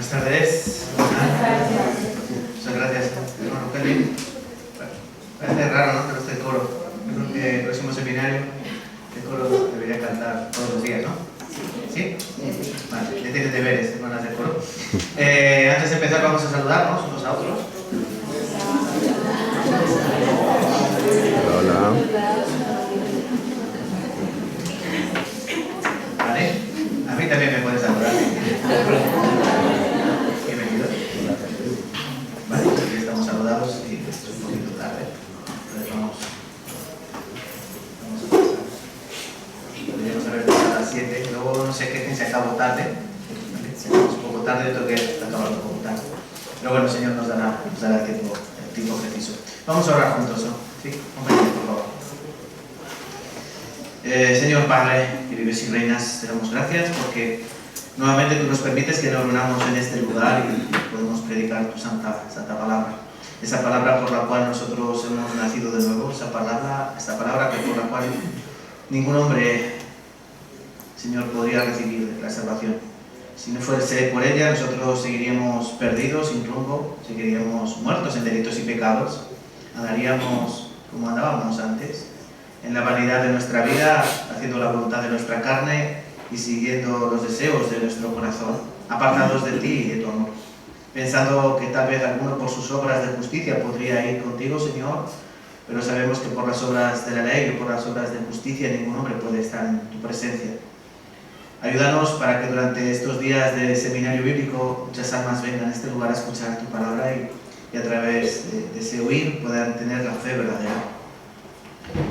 Buenas tardes. Muchas gracias, hermano Kelvin. Parece raro, ¿no? Que no esté el coro. Creo que el próximo seminario el coro debería cantar todos los días, ¿no? ¿Sí? Vale, ya tienen deberes, hermanas del coro. Antes de empezar vamos a saludarnos unos a otros. Hola. Vale, a mí también me puedes saludar. Bienvenidos. Vale, ya estamos saludados y es un poquito tarde. Entonces vamos a pasar. Podríamos haber empezado a las 7, luego no sé qué se acabó tarde. ¿Vale? Si acabamos un poco tarde, yo creo que acabamos un poco tarde. Pero bueno, el Señor nos dará el tiempo preciso. Vamos a orar juntos, ¿no? Sí, compañeros, por favor. Señor Padre, que vives y reinas, te damos gracias porque nuevamente tú nos permites que nos reunamos en este lugar y podemos predicar tu santa palabra. Esa palabra por la cual nosotros hemos nacido de nuevo, esta palabra por la cual ningún hombre, Señor, podría recibir la salvación. Si no fuese por ella, nosotros seguiríamos perdidos, sin rumbo, seguiríamos muertos en delitos y pecados, andaríamos como andábamos antes, en la vanidad de nuestra vida, haciendo la voluntad de nuestra carne y siguiendo los deseos de nuestro corazón, apartados de ti y de tu amor, pensando que tal vez alguno por sus obras de justicia podría ir contigo, Señor, pero sabemos que por las obras de la ley y por las obras de justicia ningún hombre puede estar en tu presencia. Ayúdanos para que durante estos días de seminario bíblico muchas almas vengan a este lugar a escuchar tu palabra y a través de ese oír puedan tener la fe verdadera.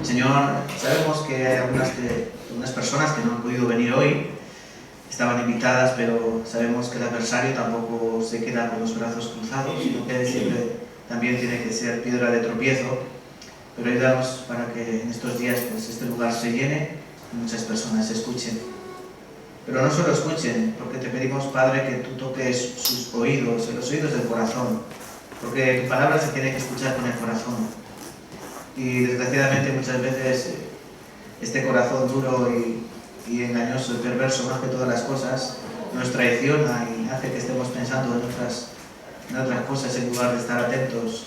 Señor, sabemos que hay algunas personas que no han podido venir hoy, estaban invitadas, pero sabemos que el adversario tampoco se queda con los brazos cruzados, sino que siempre también tiene que ser piedra de tropiezo. Pero ayúdanos para que en estos días pues, este lugar se llene y muchas personas escuchen. Pero no solo escuchen, porque te pedimos, Padre, que tú toques sus oídos, los oídos del corazón, porque tu palabra se tiene que escuchar con el corazón. Y desgraciadamente muchas veces este corazón duro y engañoso y perverso, más que todas las cosas, nos traiciona y hace que estemos pensando en otras cosas en lugar de estar atentos,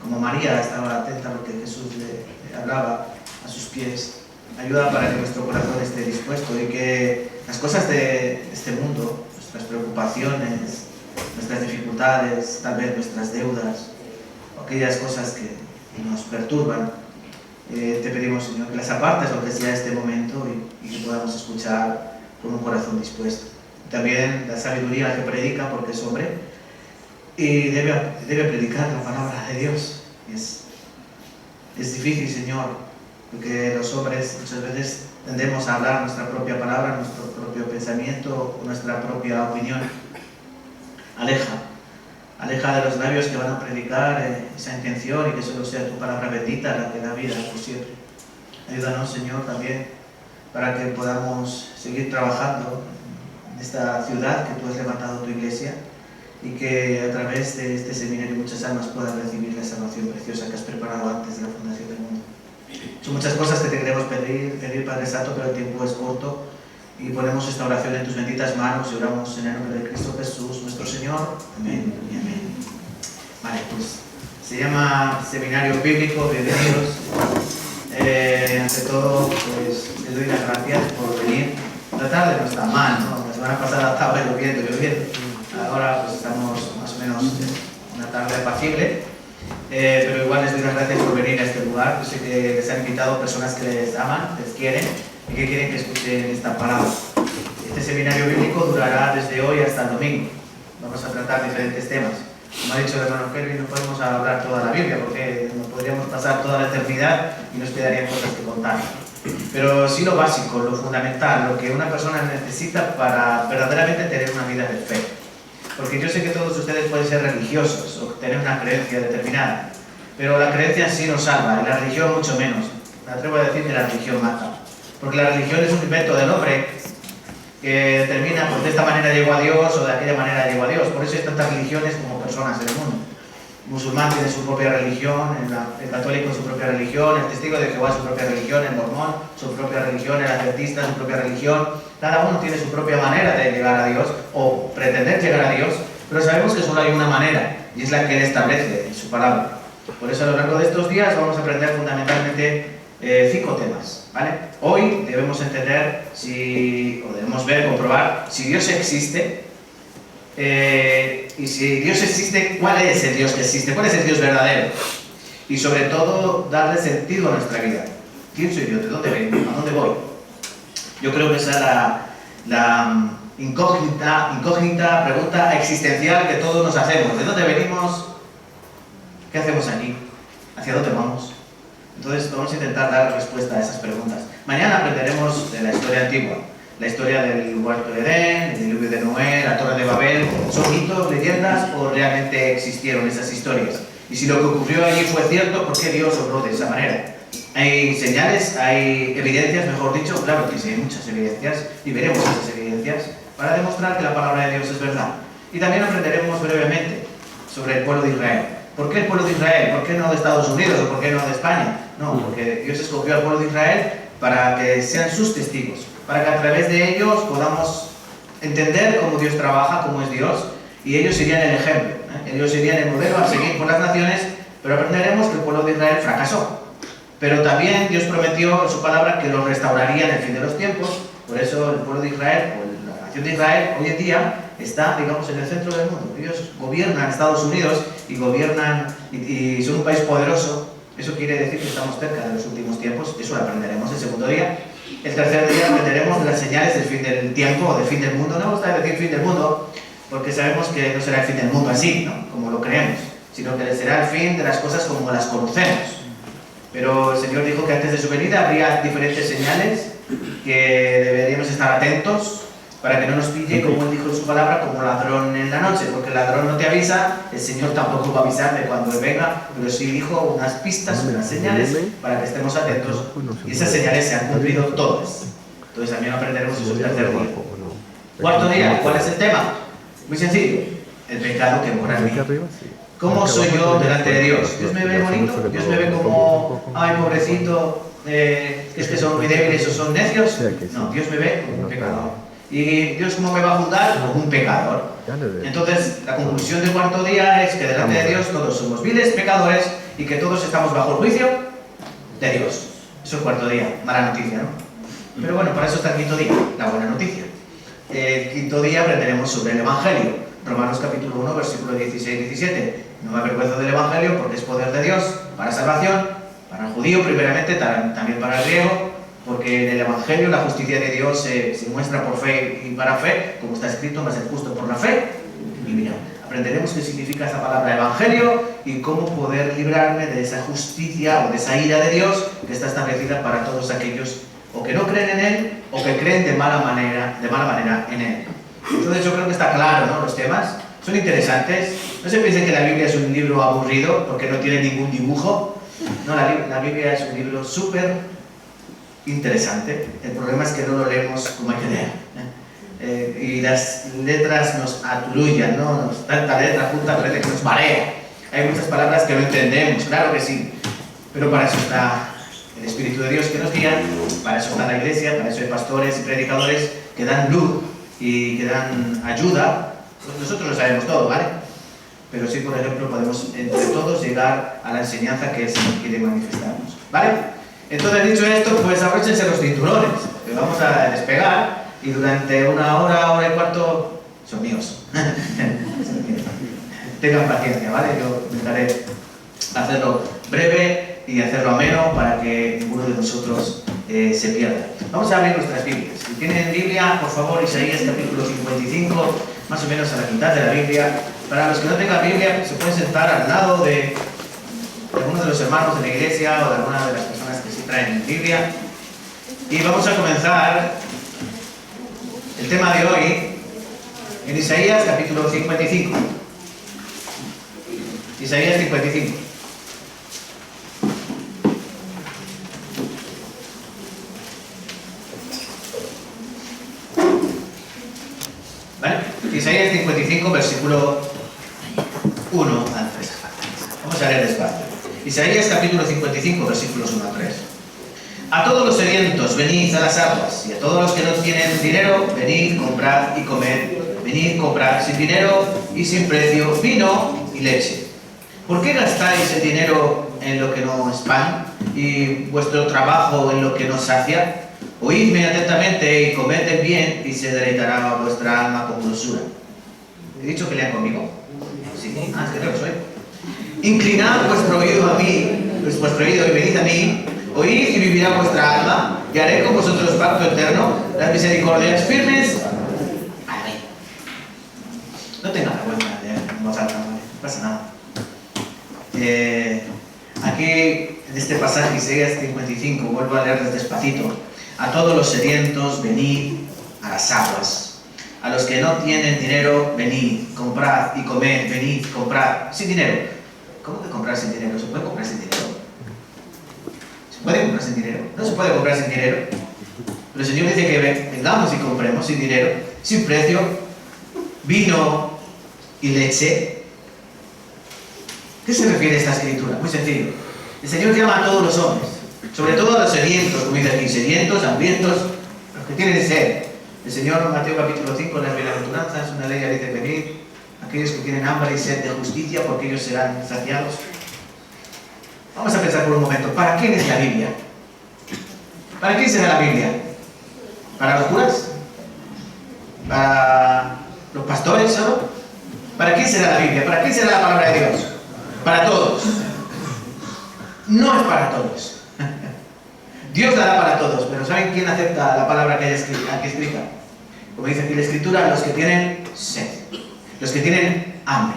como María estaba atenta a lo que Jesús le hablaba a sus pies. Ayuda para que nuestro corazón esté dispuesto y que las cosas de este mundo, nuestras preocupaciones, nuestras dificultades, tal vez nuestras deudas, o aquellas cosas que nos perturban, te pedimos, Señor, que las apartes aunque sea este momento y que podamos escuchar con un corazón dispuesto. También la sabiduría que predica, porque es hombre, y debe predicar la palabra de Dios. Es difícil, Señor, porque los hombres muchas veces tendemos a hablar nuestra propia palabra, nuestro propio pensamiento, nuestra propia opinión. Aleja de los labios que van a predicar esa intención y que solo sea tu palabra bendita la que da vida por siempre. Ayúdanos, Señor, también para que podamos seguir trabajando en esta ciudad que tú has levantado tu iglesia y que a través de este seminario muchas almas puedan recibir la salvación preciosa que has preparado antes de la fundación del mundo. Son muchas cosas que te queremos pedir, Padre Santo, pero el tiempo es corto y ponemos esta oración en tus benditas manos y oramos en el nombre de Cristo Jesús, nuestro Señor. Amén y amén. Vale, pues se llama Seminario Bíblico, bienvenidos. Ante todo, pues les doy las gracias por venir. La tarde no está mal, ¿no? La semana pasada estaba lloviendo. Ahora pues estamos más o menos en una tarde apacible. Pero igual les doy las gracias por venir a este lugar. Yo sé que les han invitado personas que les aman, les quieren y que quieren que escuchen esta palabra. Este seminario bíblico durará desde hoy hasta el domingo. Vamos a tratar diferentes temas. Como ha dicho el hermano Kelvin, no podemos hablar toda la Biblia porque nos podríamos pasar toda la eternidad y nos quedarían cosas que contar. Pero sí lo básico, lo fundamental, lo que una persona necesita para verdaderamente tener una vida de fe. Porque yo sé que todos ustedes pueden ser religiosos o tener una creencia determinada, pero la creencia en sí no salva, y la religión mucho menos. Me atrevo a decir que la religión mata. Porque la religión es un invento del hombre que determina, pues de esta manera llegó a Dios o de aquella manera llegó a Dios. Por eso hay tantas religiones como personas en el mundo. El musulmán tiene su propia religión, el católico su propia religión, el testigo de Jehová su propia religión, el mormón su propia religión, el adventista su propia religión. Cada uno tiene su propia manera de llegar a Dios o pretender llegar a Dios, pero sabemos que solo hay una manera, y es la que Él establece en su palabra. Por eso a lo largo de estos días vamos a aprender fundamentalmente 5 temas, ¿vale? Hoy debemos entender o debemos ver, comprobar si Dios existe, y si Dios existe, ¿cuál es el Dios que existe? ¿Cuál es el Dios verdadero? Y sobre todo, darle sentido a nuestra vida. ¿Quién soy yo? ¿De dónde vengo? ¿A dónde voy? Yo creo que esa es la incógnita pregunta existencial que todos nos hacemos. ¿De dónde venimos? ¿Qué hacemos aquí? ¿Hacia dónde vamos? Entonces vamos a intentar dar respuesta a esas preguntas. Mañana aprenderemos de la historia antigua, la historia del huerto de Edén, el diluvio de Noé, la torre de Babel. ¿Son mitos, leyendas o realmente existieron esas historias? Y si lo que ocurrió allí fue cierto, ¿por qué Dios obró de esa manera? ¿Hay señales, hay evidencias, mejor dicho? Claro que sí, hay muchas evidencias, y veremos esas evidencias para demostrar que la palabra de Dios es verdad. Y también aprenderemos brevemente sobre el pueblo de Israel. ¿Por qué el pueblo de Israel? ¿Por qué no de Estados Unidos o por qué no de España? No, porque Dios escogió al pueblo de Israel para que sean sus testigos, para que a través de ellos podamos entender cómo Dios trabaja, cómo es Dios, y ellos serían el ejemplo. Ellos serían el modelo a seguir por las naciones, pero aprenderemos que el pueblo de Israel fracasó. Pero también Dios prometió en su palabra que lo restauraría en el fin de los tiempos. Por eso el pueblo de Israel, o la nación de Israel, hoy en día está, digamos, en el centro del mundo. Ellos gobiernan Estados Unidos y gobiernan y son un país poderoso. Eso quiere decir que estamos cerca de los últimos tiempos. Eso lo aprenderemos el segundo día. El tercer día aprenderemos las señales del fin del tiempo o del fin del mundo. No me gusta decir fin del mundo, porque sabemos que no será el fin del mundo así, ¿no? Como lo creemos, sino que será el fin de las cosas como las conocemos. Pero el Señor dijo que antes de su venida habría diferentes señales que deberíamos estar atentos para que no nos pille, como Él dijo en su palabra, como ladrón en la noche, porque el ladrón no te avisa, el Señor tampoco va a avisar de cuando Él venga, pero sí dijo unas pistas, unas señales para que estemos atentos, y esas señales se han cumplido todas. Entonces también aprenderemos eso el tercer día. Cuarto día, ¿cuál es el tema? Muy sencillo, el pecado que mora en mí. ¿Cómo soy yo delante de Dios? ¿Dios me ve bonito? ¿Dios me ve como, ay, pobrecito, es que son muy débiles o son necios? No, Dios me ve como un pecador. ¿Y Dios cómo me va a juzgar? Como un pecador. Entonces, la conclusión del cuarto día es que delante de Dios todos somos viles pecadores y que todos estamos bajo el juicio de Dios. Eso es el cuarto día, mala noticia, ¿no? Pero bueno, para eso está el quinto día, la buena noticia. El quinto día aprenderemos sobre el Evangelio. Romanos capítulo 1, versículo 16-17. No me avergüenzo del Evangelio porque es poder de Dios para salvación, para el judío primeramente, también para el griego, porque en el Evangelio la justicia de Dios se muestra por fe y para fe, como está escrito, más el justo por la fe. Y mira, aprenderemos qué significa esa palabra Evangelio y cómo poder librarme de esa justicia o de esa ira de Dios que está establecida para todos aquellos o que no creen en Él o que creen de mala manera en Él. Entonces yo creo que está claro, ¿no? Los temas son interesantes. No se piensen que la Biblia es un libro aburrido porque no tiene ningún dibujo. No, la Biblia es un libro súper interesante. El problema es que no lo leemos como hay que leer. Y las letras nos aturullan, ¿no? Tanta letra junta parece que nos marea. Hay muchas palabras que no entendemos, claro que sí. Pero para eso está el Espíritu de Dios que nos guía, para eso está la Iglesia, para eso hay pastores y predicadores que dan luz y que dan ayuda. Nosotros lo sabemos todo, ¿vale? Pero sí, por ejemplo, podemos entre todos llegar a la enseñanza que el Señor quiere manifestarnos, ¿vale? Entonces, dicho esto, pues abróchense los cinturones, que vamos a despegar y durante una hora y cuarto son míos. Tengan paciencia, ¿vale? Yo intentaré hacerlo breve y hacerlo ameno para que ninguno de nosotros se pierda. Vamos a abrir nuestras Biblias. Si tienen Biblia, por favor, Isaías capítulo 55, más o menos a la mitad de la Biblia. Para los que no tengan Biblia, se pueden sentar al lado de alguno de los hermanos de la iglesia o de alguna de las personas que sí traen Biblia. Y vamos a comenzar el tema de hoy en Isaías capítulo 55. Isaías 55. ¿Vale? Isaías 55, versículo 1 al 3. Vamos a leer despacio. Isaías capítulo 55, versículos 1 al 3. A todos los sedientos, venid a las aguas, y a todos los que no tienen dinero, venid, comprad y comed. venid, comprad sin dinero y sin precio vino y leche. ¿Por qué gastáis el dinero en lo que no es pan y vuestro trabajo en lo que no sacia? Oídme atentamente y comed bien y se deleitará vuestra alma con dulzura. ¿He dicho que lean conmigo? Sí, es que creo que soy. Inclinad vuestro oído a mí, vuestro oído y venid a mí, oíd y vivirá vuestra alma, y haré con vosotros pacto eterno, las misericordias firmes. Amén. No tengas vergüenza de voz alta, no pasa nada. Aquí, en este pasaje, Isaías 55, vuelvo a leerles despacito. A todos los sedientos, venid a las aguas. A los que no tienen dinero, venid, comprad y comed, venid, comprad. Sin dinero. ¿Cómo que comprar sin dinero? ¿Se puede comprar sin dinero? ¿Se puede comprar sin dinero? No se puede comprar sin dinero. Pero el Señor dice que vengamos y compremos sin dinero, sin precio, vino y leche. ¿Qué se refiere a esta escritura? Muy sencillo. El Señor llama a todos los hombres, sobre todo a los sedientos, como dice aquí, sedientos, hambrientos, los que tienen sed. El Señor, Mateo capítulo 5, en las bienaventuranzas, una de ellas dice: venid, aquellos que tienen hambre y sed de justicia, porque ellos serán saciados. Vamos a pensar por un momento, ¿para quién es la Biblia? ¿Para quién será la Biblia? ¿Para los curas? ¿Para los pastores solo? ¿Para quién será la Biblia? ¿Para quién será la palabra de Dios? Para todos. No es para todos. Dios la da para todos, pero ¿saben quién acepta la palabra que hay aquí escrita? Como dice aquí la Escritura, los que tienen sed, los que tienen hambre,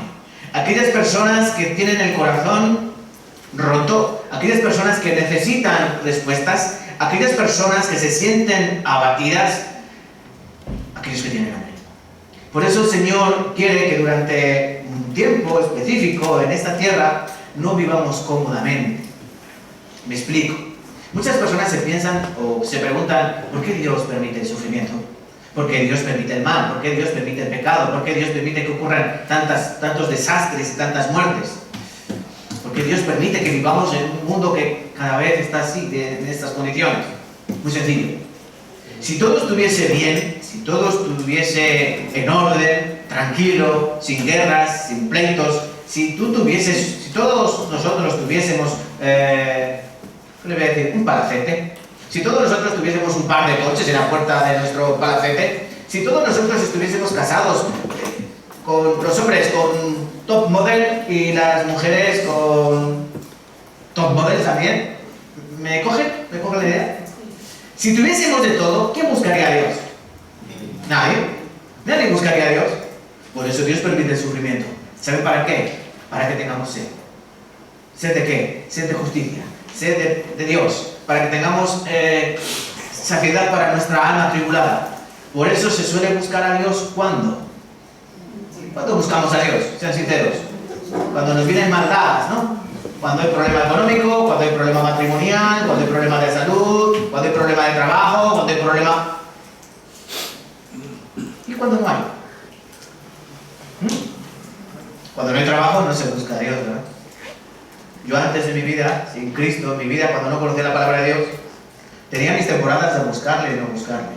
aquellas personas que tienen el corazón roto, aquellas personas que necesitan respuestas, aquellas personas que se sienten abatidas, aquellos que tienen hambre. Por eso el Señor quiere que durante un tiempo específico en esta tierra no vivamos cómodamente. Me explico. Muchas personas se piensan o se preguntan: ¿por qué Dios permite el sufrimiento? ¿Por qué Dios permite el mal? ¿Por qué Dios permite el pecado? ¿Por qué Dios permite que ocurran tantos desastres y tantas muertes? ¿Por qué Dios permite que vivamos en un mundo que cada vez está así, en estas condiciones? Muy sencillo. Si todo estuviese bien, si todo estuviese en orden, tranquilo, sin guerras, sin pleitos, si todos nosotros tuviésemos, ¿qué le voy a decir? Un palacete. Si todos nosotros tuviésemos un par de coches en la puerta de nuestro palacete, si todos nosotros estuviésemos casados, con los hombres con top model y las mujeres con top model también, ¿me coge la idea? Si tuviésemos de todo, ¿quién buscaría a Dios? Nadie buscaría a Dios. Por eso Dios permite el sufrimiento. ¿Saben para qué? Para que tengamos sed. ¿Sed de qué? Sed de justicia, sed de Dios, para que tengamos saciedad para nuestra alma tribulada. Por eso se suele buscar a Dios ¿cuándo? ¿Cuándo buscamos a Dios? Sean sinceros. Cuando nos vienen mal dadas, ¿no? Cuando hay problema económico, cuando hay problema matrimonial, cuando hay problema de salud, cuando hay problema de trabajo, cuando hay problema... ¿Y cuando no hay? Cuando no hay trabajo no se busca a Dios, ¿verdad? Yo antes de mi vida, sin Cristo, en mi vida, cuando no conocía la palabra de Dios, tenía mis temporadas de buscarle y no buscarle.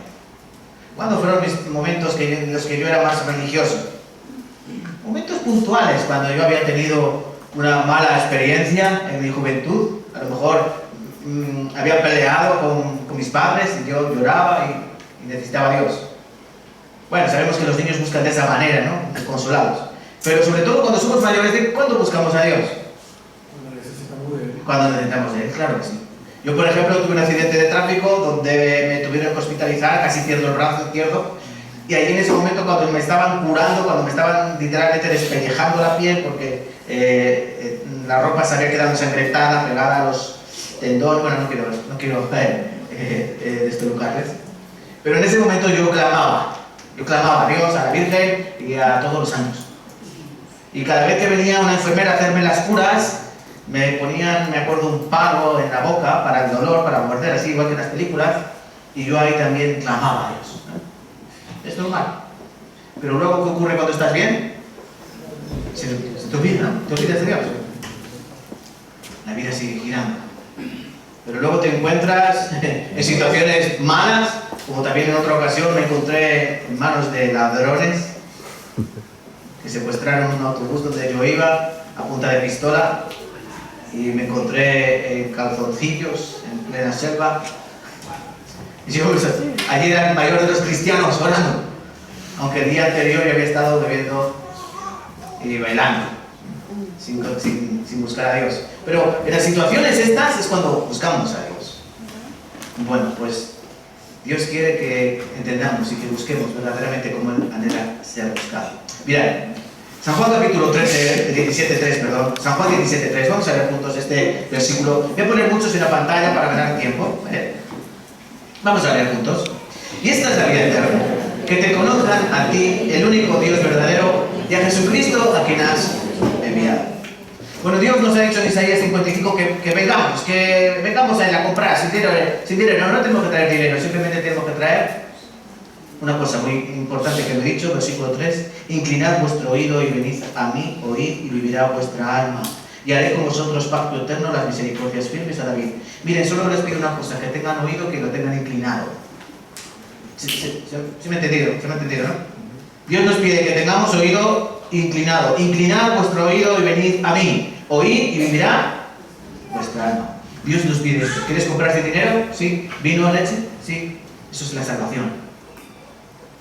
¿Cuándo fueron mis momentos en los que yo era más religioso? Momentos puntuales, cuando yo había tenido una mala experiencia en mi juventud. A lo mejor había peleado con mis padres y yo lloraba y necesitaba a Dios. Bueno, sabemos que los niños buscan de esa manera, ¿no? Desconsolados. Pero sobre todo cuando somos mayores, ¿cuándo buscamos a Dios? Cuando necesitamos de Él, claro que sí. Yo, por ejemplo, tuve un accidente de tráfico donde me tuvieron que hospitalizar, casi pierdo el brazo izquierdo, y ahí en ese momento, cuando me estaban curando, cuando me estaban literalmente despellejando la piel, porque la ropa se había quedado ensangrentada, pegada a los tendones, bueno, no quiero despelucarles, pero en ese momento yo clamaba a Dios, a la Virgen y a todos los santos. Y cada vez que venía una enfermera a hacerme las curas, me ponían, me acuerdo, un palo en la boca para el dolor, para morder, así igual que en las películas, y yo ahí también clamaba a Dios, ¿no? Es normal. Pero luego, ¿qué ocurre cuando estás bien? Se te olvida, ¿no? Te olvidas de Dios. La vida sigue girando. Pero luego te encuentras en situaciones malas, como también en otra ocasión me encontré en manos de ladrones, que secuestraron un autobús donde yo iba a punta de pistola y me encontré en calzoncillos en plena selva. Y yo, allí era el mayor de los cristianos orando, aunque el día anterior yo había estado bebiendo y bailando, sin buscar a Dios. Pero en las situaciones estas es cuando buscamos a Dios. Bueno, pues Dios quiere que entendamos y que busquemos verdaderamente como Él anhela ser buscado. Mirad, San Juan capítulo 17.3, perdón. San Juan 17.3, vamos a leer juntos este versículo. Voy a poner muchos en la pantalla para ganar tiempo, ¿vale? Vamos a leer juntos. Y esta es la vida eterna, que te conozcan a ti, el único Dios verdadero, y a Jesucristo a quien has enviado. Bueno, Dios nos ha dicho en Isaías 55 que vengamos a Él a comprar sin dinero. No tenemos que traer dinero, simplemente tenemos que traer una cosa muy importante que me he dicho, versículo 3, inclinad vuestro oído y venid a mí, oíd y vivirá vuestra alma. Y haré con vosotros pacto eterno, las misericordias firmes a David. Miren, solo les pido una cosa, que tengan oído, que lo tengan inclinado. ¿Sí me ha entendido? ¿Se me ha entendido, no? Dios nos pide que tengamos oído inclinado. Inclinad vuestro oído y venid a mí. Oíd y vivirá vuestra alma. Dios nos pide esto. ¿Quieres comprar sin dinero? Sí. ¿Vino o leche? Sí. Eso es la salvación.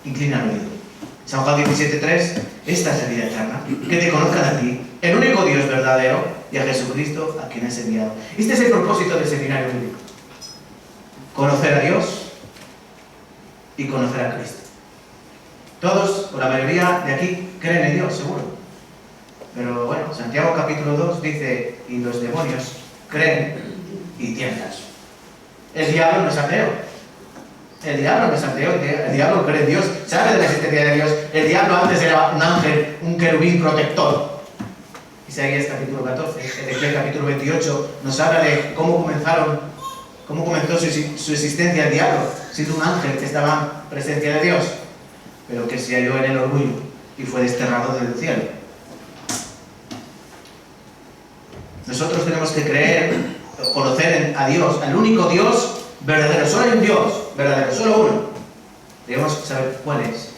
Inclina el oído. San Juan 17.3, esta es la vida eterna, que te conozcan a ti, el único Dios verdadero, y a Jesucristo a quien has enviado. Este es el propósito del seminario bíblico. Conocer a Dios y conocer a Cristo. Todos, o la mayoría de aquí, creen en Dios, seguro. Pero bueno, Santiago capítulo 2 dice, y los demonios creen y tiemblan. El diablo no es ateo. El diablo no es ateo, el diablo cree en Dios, sabe de la existencia de Dios. El diablo antes era un ángel, un querubín protector. Isaías capítulo 14, Ezequiel capítulo 28 nos habla de cómo comenzó su existencia el diablo, siendo un ángel que estaba en presencia de Dios, pero que se halló en el orgullo y fue desterrado del cielo. Nosotros tenemos que creer, conocer a Dios, al único Dios verdadero. Solo hay un Dios verdadero, solo uno. Debemos saber cuál es.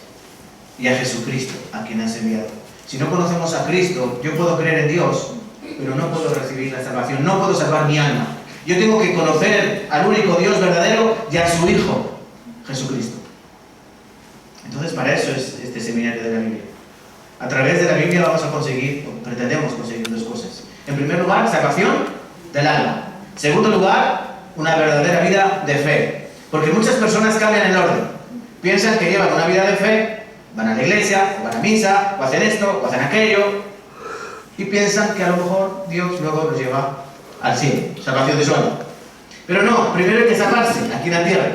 Y a Jesucristo, a quien has enviado. Si no conocemos a Cristo, yo puedo creer en Dios, pero no puedo recibir la salvación, no puedo salvar mi alma. Yo tengo que conocer al único Dios verdadero y a su Hijo, Jesucristo. Entonces, para eso es este seminario de la Biblia. A través de la Biblia vamos a conseguir, o pretendemos conseguir dos cosas. En primer lugar, salvación del alma. En segundo lugar, una verdadera vida de fe. Porque muchas personas cambian el orden. Piensan que llevan una vida de fe, van a la iglesia, o van a misa, o hacen esto, o hacen aquello, y piensan que a lo mejor Dios luego los lleva al cielo, salvación de su alma. Pero no, primero hay que salvarse aquí en la tierra,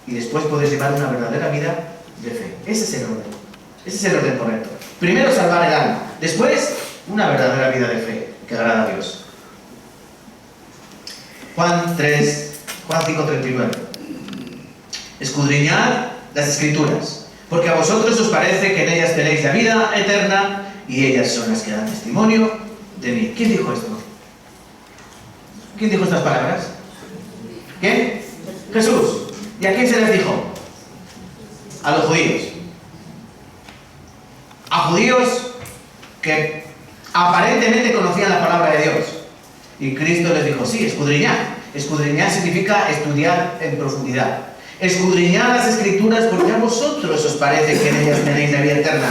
y después puedes llevar una verdadera vida de fe. Ese es el orden. Ese es el orden correcto. Primero salvar el alma, después una verdadera vida de fe que agrada a Dios. Juan 5:39. Escudriñad las Escrituras, porque a vosotros os parece que en ellas tenéis la vida eterna, y ellas son las que dan testimonio de mí. ¿Quién dijo esto? ¿Quién dijo estas palabras? ¿Quién? Jesús. ¿Y a quién se les dijo? A los judíos. A judíos que aparentemente conocían la palabra de Dios. Y Cristo les dijo, sí, escudriñad. Escudriñar significa estudiar en profundidad. Escudriñad las Escrituras porque a vosotros os parece que en ellas tenéis la vida eterna.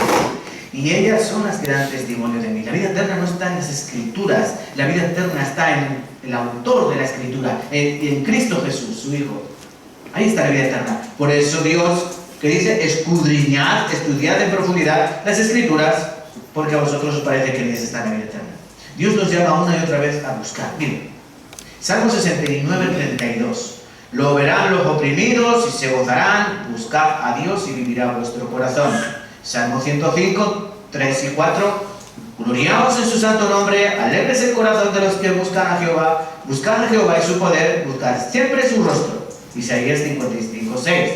Y ellas son las que dan testimonio de mí. La vida eterna no está en las Escrituras. La vida eterna está en el autor de la Escritura, en Cristo Jesús, su Hijo. Ahí está la vida eterna. Por eso Dios, que dice, escudriñad, estudiad en profundidad las Escrituras, porque a vosotros os parece que en ellas está la vida eterna. Dios nos llama una y otra vez a buscar. Miren, Salmo 69:32. Lo verán los oprimidos y se gozarán. Buscad a Dios y vivirá vuestro corazón. Salmo 105:3 y 4. Gloriaos en su santo nombre, alegres el corazón de los que buscan a Jehová. Buscad a Jehová y su poder, buscad siempre su rostro. Isaías 55:6.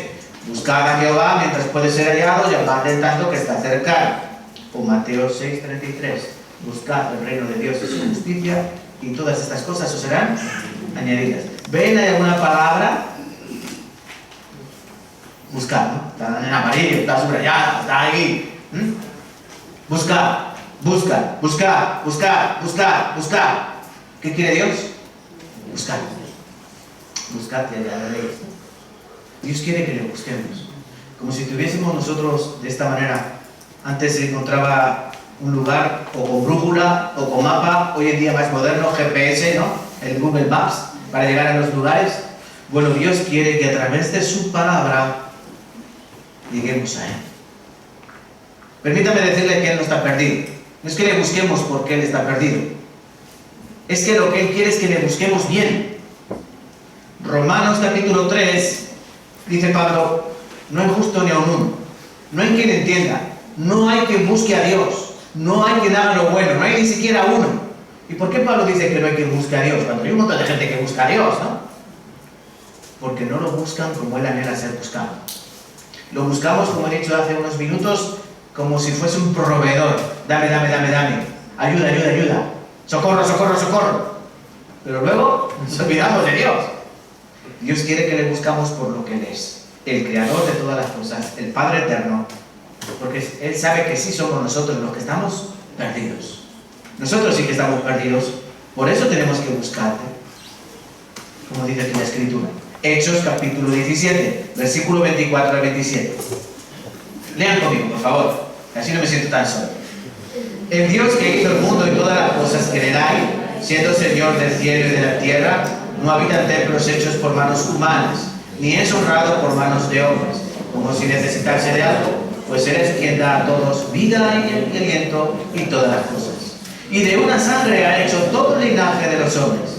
Buscad a Jehová mientras puede ser hallado, llamadle en tanto que está cercano. O Mateo 6:33. Buscad el reino de Dios y su justicia, y todas estas cosas os serán añadidas. ¿Ven alguna palabra? Buscad, ¿no? Está en amarillo, está subrayada, está ahí. Buscad, buscad, buscad, buscad, buscad, buscad. ¿Qué quiere Dios? Buscad. Buscad y hallaréis. Dios quiere que le busquemos. Como si tuviésemos nosotros de esta manera. Antes se encontraba un lugar o con brújula o con mapa, hoy en día más moderno, GPS, ¿no? El Google Maps, para llegar a los lugares. Bueno, Dios quiere que a través de su palabra lleguemos a Él. Permítame decirle que Él no está perdido. No es que le busquemos porque Él está perdido. Es que lo que Él quiere es que le busquemos bien. Romanos capítulo 3, dice Pablo, no hay justo ni aun uno. No hay quien entienda. No hay quien busque a Dios. No hay quien haga lo bueno. No hay ni siquiera uno. ¿Y por qué Pablo dice que no hay quien busque a Dios? Cuando hay un montón de gente que busca a Dios, ¿no? Porque no lo buscan como Él anhela ser buscado. Lo buscamos, como he dicho hace unos minutos, como si fuese un proveedor. Dame, dame, dame, dame. Ayuda, ayuda, ayuda. Socorro, socorro, socorro. Pero luego nos olvidamos de Dios. Dios quiere que le buscamos por lo que Él es. El creador de todas las cosas, el Padre eterno. Porque Él sabe que sí somos nosotros los que estamos perdidos. Nosotros sí que estamos perdidos. Por eso tenemos que buscarte. Como dice aquí la Escritura. Hechos capítulo 17, versículo 24 al 27. Lean conmigo, por favor. Así no me siento tan solo. El Dios que hizo el mundo y todas las cosas que en él hay, siendo Señor del cielo y de la tierra, no habita en templos hechos por manos humanas, ni es honrado por manos de hombres, como si necesitase de algo, pues Él es quien da a todos vida y aliento y todas las cosas. Y de una sangre ha hecho todo el linaje de los hombres,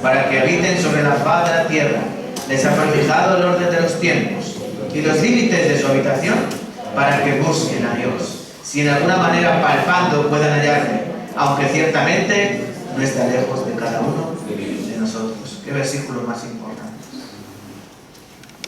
para que habiten sobre la faz de la tierra. Les ha fijado el orden de los tiempos y los límites de su habitación, para que busquen a Dios, si en alguna manera palpando puedan hallarle, aunque ciertamente no está lejos de cada uno de nosotros. Qué versículos más importantes.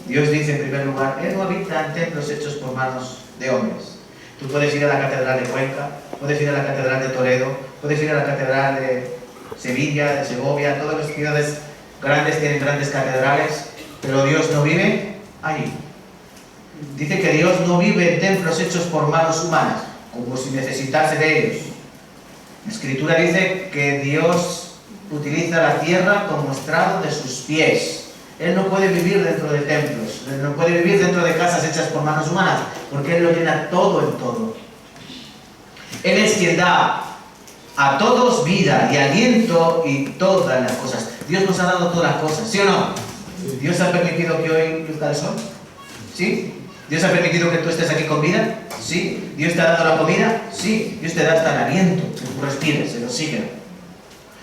Dios dice en primer lugar, Él no habita en templos hechos por manos de hombres. Tú puedes ir a la Catedral de Cuenca, puedes ir a la Catedral de Toledo, puedes ir a la Catedral de Sevilla, de Segovia, todas las ciudades grandes tienen grandes catedrales, pero Dios no vive allí. Dice que Dios no vive en templos hechos por manos humanas, como si necesitase de ellos. La Escritura dice que Dios utiliza la tierra como estrado de sus pies. Él no puede vivir dentro de templos, Él no puede vivir dentro de casas hechas por manos humanas, porque Él lo llena todo en todo. Él es quien da a todos vida y aliento y todas las cosas. Dios nos ha dado todas las cosas, ¿sí o no? ¿Dios ha permitido que hoy luzca el sol? ¿Sí? ¿Dios ha permitido que tú estés aquí con vida? Sí. ¿Dios te ha dado la comida? Sí. Dios te da hasta el aliento, que tú respires, el oxígeno.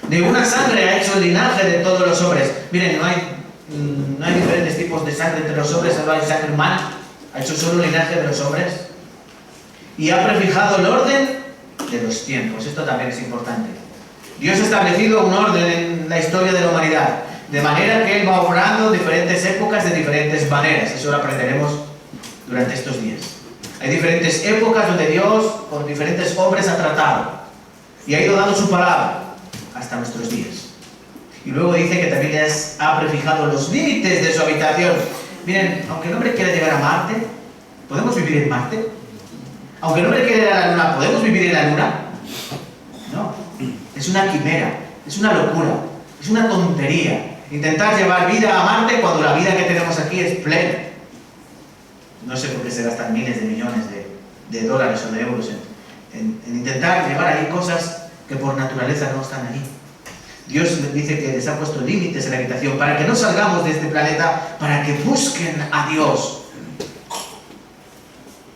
De una sangre ha hecho el linaje de todos los hombres. Miren, no hay diferentes tipos de sangre entre los hombres, solo hay sangre humana. Ha hecho solo el linaje de los hombres. Y ha prefijado el orden de los tiempos. Esto también es importante. Dios ha establecido un orden en la historia de la humanidad, de manera que Él va obrando diferentes épocas de diferentes maneras. Eso lo aprenderemos durante estos días. Hay diferentes épocas donde Dios con diferentes hombres ha tratado y ha ido dando su palabra hasta nuestros días. Y luego dice que también les ha prefijado los límites de su habitación. Miren, aunque el hombre quiera llegar a Marte, ¿podemos vivir en Marte? Aunque el hombre quiera ir a la Luna, ¿podemos vivir en la Luna? No, es una quimera, es una locura, es una tontería intentar llevar vida a Marte cuando la vida que tenemos aquí es plena. No sé por qué se gastan miles de millones de dólares o de euros en intentar llevar ahí cosas que por naturaleza no están allí. Dios les dice que les ha puesto límites en la habitación para que no salgamos de este planeta, para que busquen a Dios.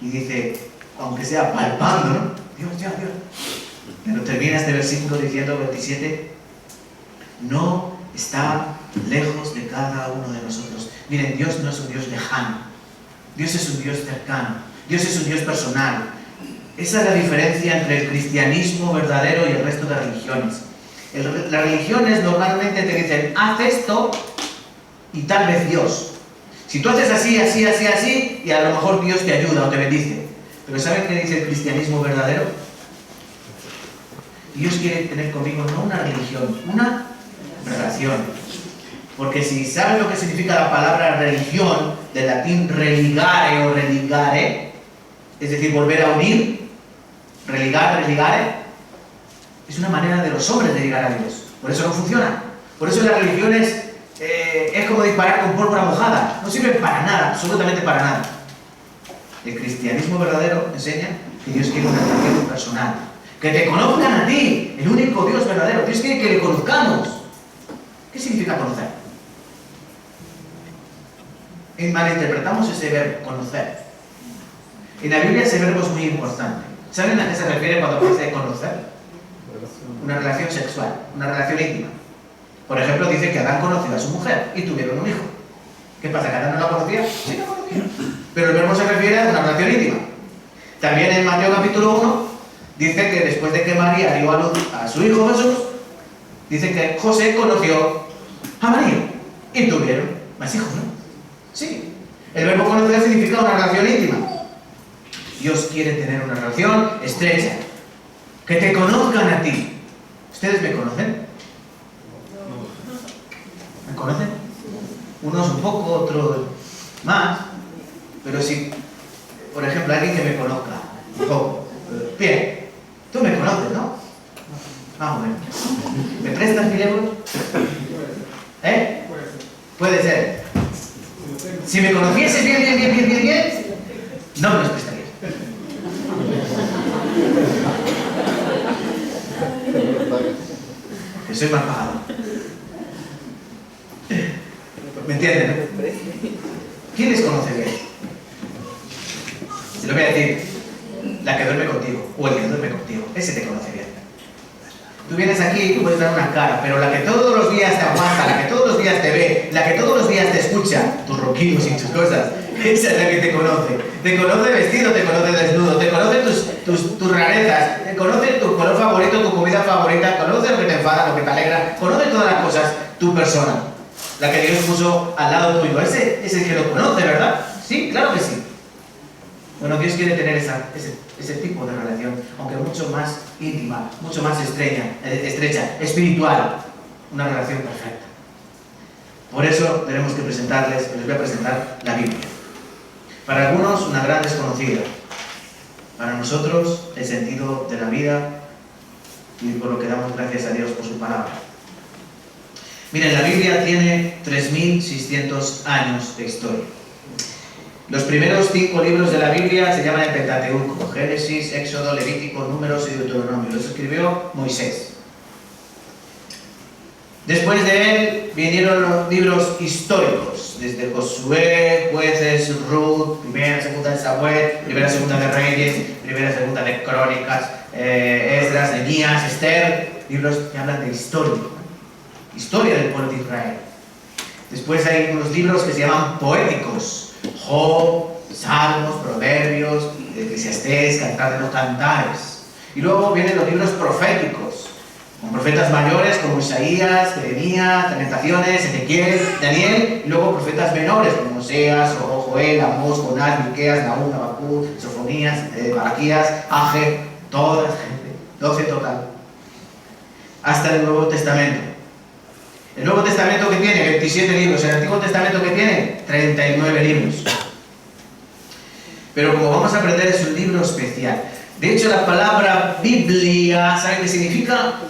Y dice, aunque sea palpando, ¿no? Dios, Dios, Dios. Pero termina este versículo diciendo, 27, no está lejos de cada uno de nosotros. Miren, Dios no es un Dios lejano. Dios es un Dios cercano. Dios es un Dios personal. Esa es la diferencia entre el cristianismo verdadero y el resto de religiones. Las religiones normalmente te dicen, haz esto y tal vez Dios. Si tú haces así, así, así, así, y a lo mejor Dios te ayuda o te bendice. Pero ¿saben qué dice el cristianismo verdadero? Dios quiere tener conmigo no una religión, una relación. Porque si saben lo que significa la palabra religión, del latín religare o religare, es decir, volver a unir, religare, es una manera de los hombres de llegar a Dios. Por eso no funciona. Por eso las religiones es como disparar con pólvora mojada. No sirven para nada, absolutamente para nada. El cristianismo verdadero enseña que Dios quiere una relación personal. Que te conozcan a ti, el único Dios verdadero. Dios quiere que le conozcamos. ¿Qué significa conocer? Malinterpretamos ese verbo, conocer. En la Biblia ese verbo es muy importante. ¿Saben a qué se refiere cuando dice conocer? Una relación sexual, una relación íntima. Por ejemplo, dice que Adán conoció a su mujer y tuvieron un hijo. ¿Qué pasa? ¿Que Adán no la conocía? Sí, la conocía. Pero el verbo se refiere a una relación íntima. También en Mateo capítulo 1 dice que después de que María dio a luz a su hijo Jesús, dice que José conoció a María y tuvieron más hijos, ¿no? Sí. El verbo conocer significa una relación íntima. Dios quiere tener una relación estrecha. Que te conozcan a ti. ¿Ustedes me conocen? ¿Me conocen? Unos un poco, otros más. Pero si, por ejemplo, alguien que me conozca un poco. Bien, tú me conoces, ¿no? Vamos a ver. ¿Me prestas 1000 euros? ¿Eh? Puede ser. Si me conocieses bien, no me los prestarías. Que soy mal pagado. ¿Me entienden? ¿Quién les conoce bien? Se lo voy a decir. La que duerme contigo, o el que duerme contigo. Ese te conoce bien. Tú vienes aquí y puedes dar una cara, pero la que todos los días te aguanta, la que todos los días te ve, la que todos los días te escucha, tus roquitos y tus cosas, esa es la que te conoce. Te conoce vestido, te conoce desnudo, te conoce tus rarezas, te conoce tu color favorito, tu comida favorita, conoce lo que te enfada, lo que te alegra, conoce todas las cosas, tu persona. La que Dios puso al lado tuyo. Ese es el que lo conoce, ¿verdad? Sí, claro que sí. Bueno, Dios quiere tener ese tipo de relación, aunque mucho más íntima, mucho más estrecha, espiritual, una relación perfecta. Por eso tenemos que les voy a presentar la Biblia. Para algunos una gran desconocida, para nosotros el sentido de la vida y por lo que damos gracias a Dios por su palabra. Miren, la Biblia tiene 3600 años de historia. Los primeros 5 libros de la Biblia se llaman el Pentateuco: Génesis, Éxodo, Levítico, Números y Deuteronomio. Los escribió Moisés. Después de él vinieron los libros históricos, desde Josué, Jueces, Ruth, Primera, Segunda de Samuel, Primera, Segunda de Reyes, Primera, Segunda de Crónicas, Esdras, Nehemías, Esther, libros que hablan de historia del pueblo de Israel. Después hay unos libros que se llaman poéticos: Job, Salmos, Proverbios, Eclesiastés, Cantar de los Cantares. Y luego vienen los libros proféticos, con profetas mayores como Isaías, Jeremías, Lamentaciones, Ezequiel, Daniel, y luego profetas menores como Oseas, Joel, Amós, Jonás, Miqueas, Nahum, Habacuc, Sofonías, Malaquías, Ageo, toda la gente, 12 total, hasta el Nuevo Testamento. El Nuevo Testamento que tiene 27 libros, el Antiguo Testamento que tiene 39 libros. Pero como vamos a aprender, es un libro especial. De hecho, la palabra Biblia, ¿saben qué significa?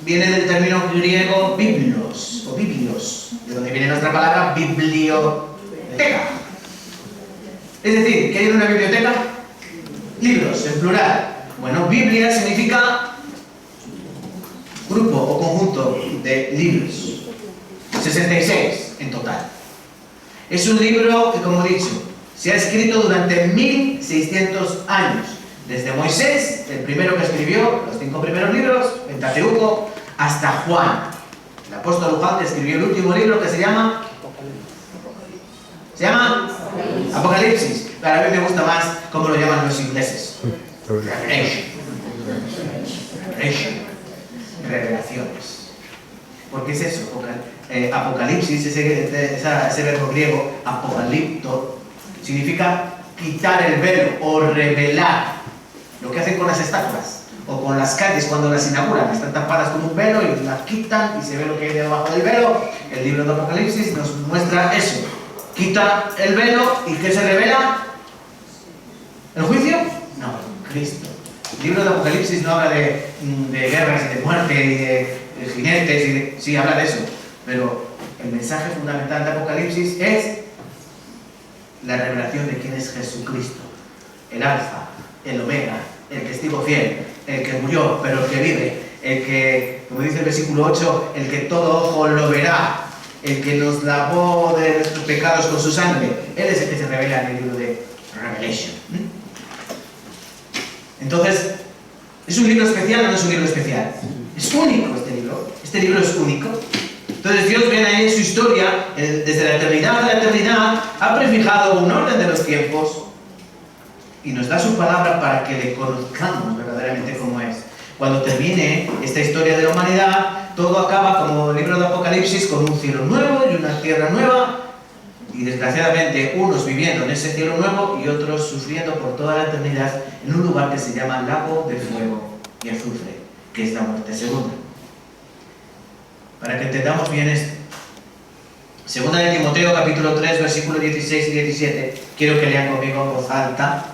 Viene del término griego biblos, o biblios, de donde viene nuestra palabra biblioteca. Es decir, ¿qué hay en una biblioteca? Libros, en plural. Bueno, Biblia significa grupo o conjunto de libros. 66 en total. Es un libro que, como he dicho, se ha escrito durante 1600 años. Desde Moisés, el primero que escribió los 5 primeros libros, Pentateuco, hasta Juan. El apóstol Juan escribió el último libro que se llama Apocalipsis. Pero a mí me gusta más cómo lo llaman los ingleses. Revelaciones. ¿Por qué es eso? Porque Apocalipsis, ese verbo griego, apocalipto, significa quitar el velo o revelar. Lo que hacen con las estatuas o con las calles cuando las inauguran, están tapadas con un velo y las quitan y se ve lo que hay debajo del velo. El libro de Apocalipsis nos muestra eso. Quita el velo y ¿qué se revela? ¿El juicio? No, Cristo. El libro de Apocalipsis no habla de guerras y de muerte y de jinetes, sí, habla de eso. Pero el mensaje fundamental de Apocalipsis es la revelación de quién es Jesucristo. El Alfa, el Omega, el testigo fiel, el que murió, pero el que vive, el que, como dice el versículo 8, el que todo ojo lo verá, el que nos lavó de nuestros pecados con su sangre. Él es el que se revela en el libro de Revelation. Entonces, ¿es un libro especial o no es un libro especial? Es único este libro. Este libro es único. Entonces Dios viene ahí en su historia, desde la eternidad a la eternidad, ha prefijado un orden de los tiempos y nos da su palabra para que le conozcamos verdaderamente cómo es. Cuando termine esta historia de la humanidad, todo acaba como el libro de Apocalipsis, con un cielo nuevo y una tierra nueva, y desgraciadamente unos viviendo en ese cielo nuevo y otros sufriendo por toda la eternidad en un lugar que se llama lago de fuego y azufre, que es la muerte segunda. Para que entendamos bien esto, segunda de Timoteo capítulo 3 versículos 16 y 17, quiero que lean conmigo en voz alta.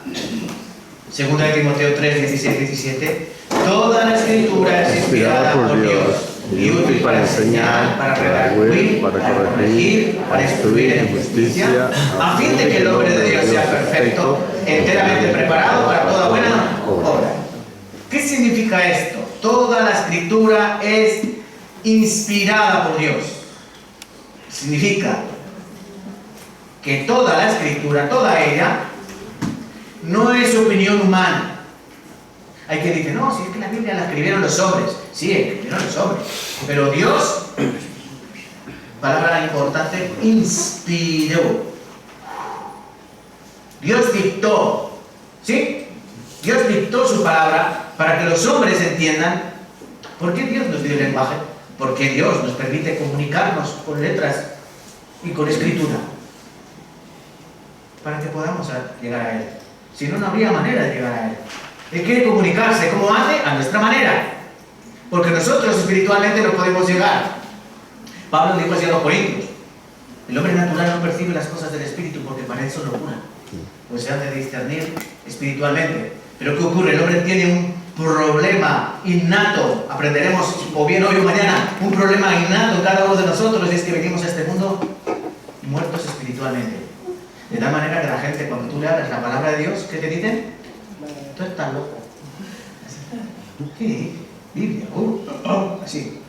Segunda de Timoteo 3, 16 y 17. Toda la escritura es inspirada por Dios y útil para enseñar, para redarguir, para corregir, para instruir en justicia, a fin de que el hombre de Dios sea perfecto, enteramente preparado para toda buena obra. ¿Qué significa esto? Toda la escritura es inspirada por Dios. Significa que toda la escritura, toda ella, no es opinión humana. Hay que decir, no, si es que la Biblia la escribieron los hombres. Sí, escribieron los hombres. Pero Dios, palabra importante, inspiró. Dios dictó. ¿Sí? Dios dictó su palabra para que los hombres entiendan por qué Dios nos dio el lenguaje, por qué Dios nos permite comunicarnos con letras y con escritura. Para que podamos llegar a Él. Si no, no habría manera de llegar a Él. Él quiere comunicarse. ¿Cómo hace? A nuestra manera. Porque nosotros espiritualmente no podemos llegar. Pablo dijo así a los Corintios: el hombre natural no percibe las cosas del espíritu porque para él son locura, pues se han de discernir espiritualmente. Pero ¿qué ocurre? El hombre tiene un problema innato. Aprenderemos, o bien hoy o mañana, un problema innato en cada uno de nosotros, y es que venimos a este mundo muertos espiritualmente. De tal manera que la gente, cuando tú le hablas la palabra de Dios, ¿qué te dicen? Tú estás loco. ¿Qué? Biblia. Así.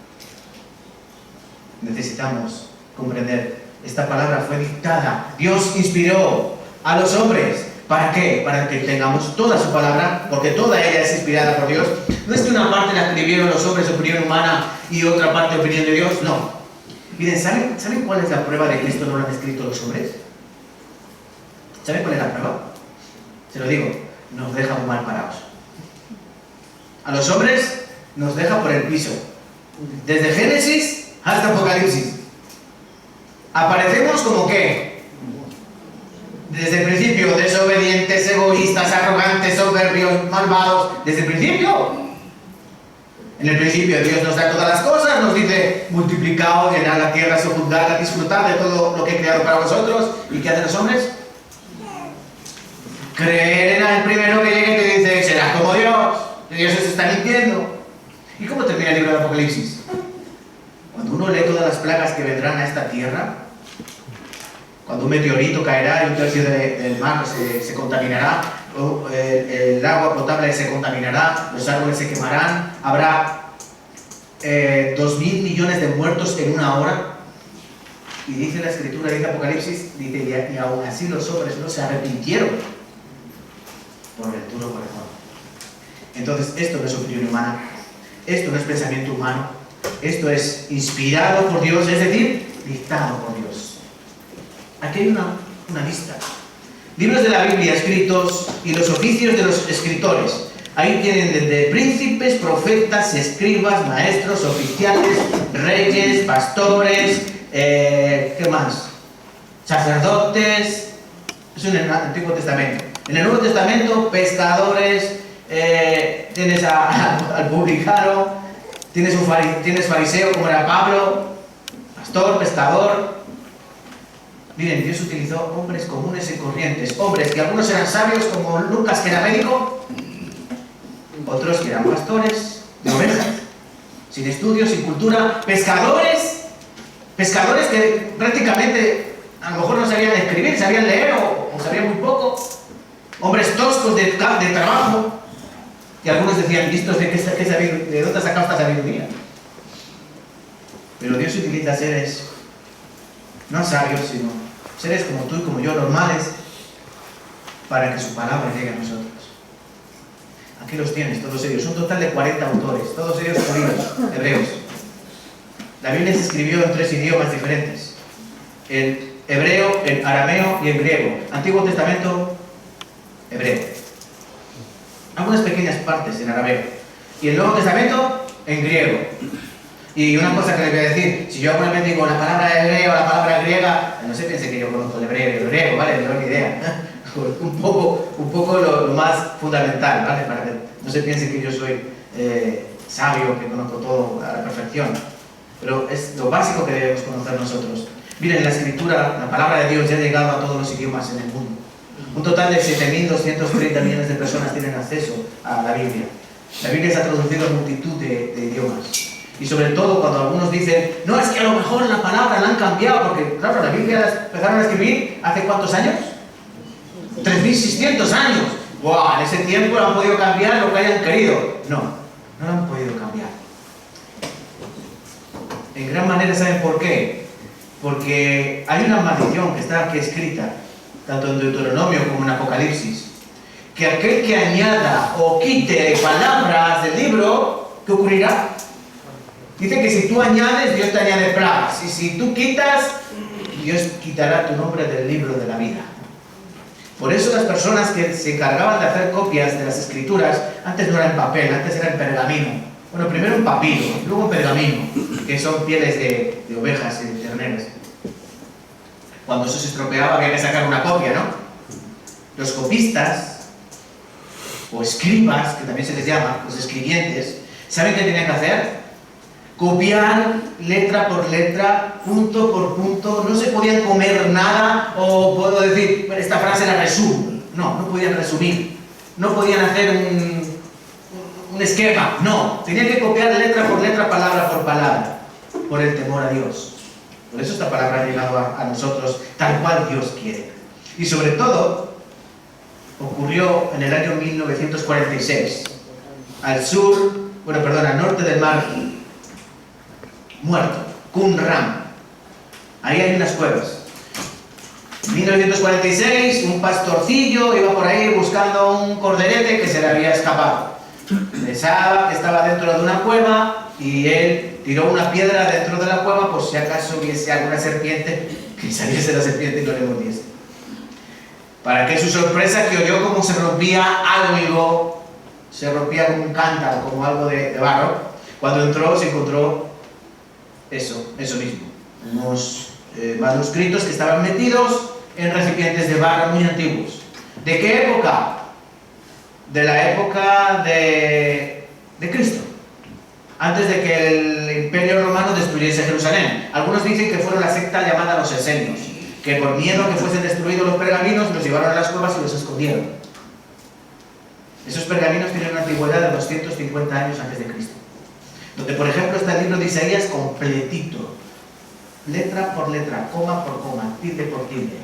Necesitamos comprender. Esta palabra fue dictada. Dios inspiró a los hombres. ¿Para qué? Para que tengamos toda su palabra, porque toda ella es inspirada por Dios. No es que una parte la escribieron los hombres, opinión humana, y otra parte opinión de Dios. No. Miren, ¿saben cuál es la prueba de que esto no lo han escrito los hombres? ¿Saben cuál es la prueba? Se lo digo. Nos deja muy mal parados. A los hombres nos deja por el piso. Desde Génesis hasta Apocalipsis. Aparecemos como ¿qué? Desde el principio, desobedientes, egoístas, arrogantes, soberbios, malvados. Desde el principio. En el principio Dios nos da todas las cosas, nos dice: multiplicaos, llenad la tierra, sojuzgadla, disfrutad de todo lo que he creado para vosotros. ¿Y qué hacen los hombres? Creer en el primero que llegue y te dice: serás como Dios, que Dios se está mintiendo. ¿Y cómo termina el libro de Apocalipsis? Cuando uno lee todas las plagas que vendrán a esta tierra, cuando un meteorito caerá y un tercio del mar se contaminará, el agua potable se contaminará, los árboles se quemarán, habrá 2.000 millones de muertos en una hora. Y dice la Escritura, dice Apocalipsis, dice: y aún así los hombres no se arrepintieron por el duro corazón. Entonces, esto no es opinión humana, esto no es pensamiento humano, esto es inspirado por Dios, es decir, dictado por Dios. Aquí hay una lista. Libros de la Biblia escritos y los oficios de los escritores. Ahí tienen desde príncipes, profetas, escribas, maestros, oficiales, reyes, pastores, ¿qué más? Sacerdotes. Eso en el Antiguo Testamento. En el Nuevo Testamento, pescadores, tienes al publicano, tienes fariseo como era Pablo, pastor, pescador. Miren, Dios utilizó hombres comunes y corrientes, hombres que algunos eran sabios como Lucas, que era médico, otros que eran pastores de ovejas, sin estudios, sin cultura, pescadores que prácticamente a lo mejor no sabían escribir, sabían leer o sabían muy poco, hombres toscos de trabajo, y algunos decían, ¿listos de dónde ha sacado esta sabiduría? Pero Dios utiliza seres no sabios, sino seres como tú y como yo, normales, para que su palabra llegue a nosotros. Aquí los tienes, todos ellos, un total de 40 autores, todos ellos judíos, hebreos. La Biblia se escribió en 3 idiomas diferentes: en hebreo, en arameo y en griego. Antiguo Testamento, hebreo. Algunas pequeñas partes en arameo. Y el Nuevo Testamento, en griego. Y una cosa que les voy a decir, si yo actualmente digo la palabra hebreo o la palabra griega, no se piense que yo conozco el hebreo y el griego, ¿vale? No tengo ni idea. un poco lo más fundamental, ¿vale? Para que no se piense que yo soy sabio, que conozco todo a la perfección. Pero es lo básico que debemos conocer nosotros. Miren, la Escritura, la palabra de Dios ya ha llegado a todos los idiomas en el mundo. Un total de 7.230 millones de personas tienen acceso a la Biblia. La Biblia se ha traducido en multitud de idiomas. Y sobre todo cuando algunos dicen, no, es que a lo mejor la palabra la han cambiado, porque claro, la Biblia la empezaron a escribir ¿hace cuántos años? 3.600 años. ¡Wow! En ese tiempo han podido cambiar lo que hayan querido. No lo han podido cambiar. En gran manera, ¿saben por qué? Porque hay una maldición que está aquí escrita, tanto en Deuteronomio como en Apocalipsis, que aquel que añada o quite palabras del libro, ¿qué ocurrirá? Dice que si tú añades, Dios te añade plagas, y si tú quitas, Dios quitará tu nombre del libro de la vida. Por eso las personas que se encargaban de hacer copias de las Escrituras, antes no era en papel, antes era en pergamino. Bueno, primero en papiro, luego en pergamino, que son pieles de ovejas y de terneros. Cuando eso se estropeaba había que sacar una copia, ¿no? Los copistas, o escribas, que también se les llama, los escribientes, ¿saben qué tenían que hacer? Copiar letra por letra, punto por punto. No se podían comer nada, o puedo decir, esta frase la resumo. No podían resumir. No podían hacer un esquema. No, tenían que copiar letra por letra, palabra por palabra, por el temor a Dios. Por eso esta palabra ha llegado a nosotros tal cual Dios quiere. Y sobre todo, ocurrió en el año 1946, al norte del Mar Muerto, Qumran. Ahí hay unas cuevas. En 1946, un pastorcillo iba por ahí buscando un corderete que se le había escapado. Pensaba que estaba dentro de una cueva y él tiró una piedra dentro de la cueva por si acaso hubiese alguna serpiente, que saliese la serpiente y no le mordiese. Para que su sorpresa, que oyó como se rompía algo, se rompía como un cántaro, como algo de barro. Cuando entró, se encontró eso mismo, unos manuscritos que estaban metidos en recipientes de barro muy antiguos. ¿De qué época? De la época de Cristo, antes de que el Imperio Romano destruyese Jerusalén. Algunos dicen que fueron la secta llamada los esenios, que por miedo a que fuesen destruidos los pergaminos, los llevaron a las cuevas y los escondieron. Esos pergaminos tienen una antigüedad de 250 años antes de Cristo. Donde, por ejemplo, está el libro de Isaías completito, letra por letra, coma por coma, tilde por tilde,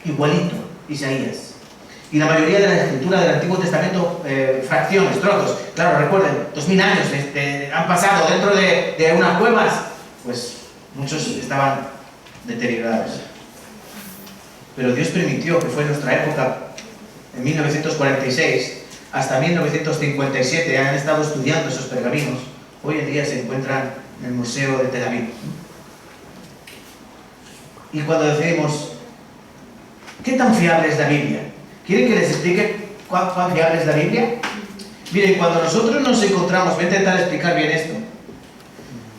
igualito, Isaías. Y la mayoría de la escritura del Antiguo Testamento, fracciones, trozos. Claro, recuerden, 2000 años han pasado dentro de unas cuevas, pues muchos estaban deteriorados. Pero Dios permitió que fue en nuestra época, en 1946, hasta 1957, han estado estudiando esos pergaminos. Hoy en día se encuentran en el Museo de Tel Aviv. Y cuando decimos, ¿qué tan fiable es la Biblia? ¿Quieren que les explique cuán fiable es la Biblia? Miren, cuando nosotros nos encontramos, voy a intentar explicar bien esto,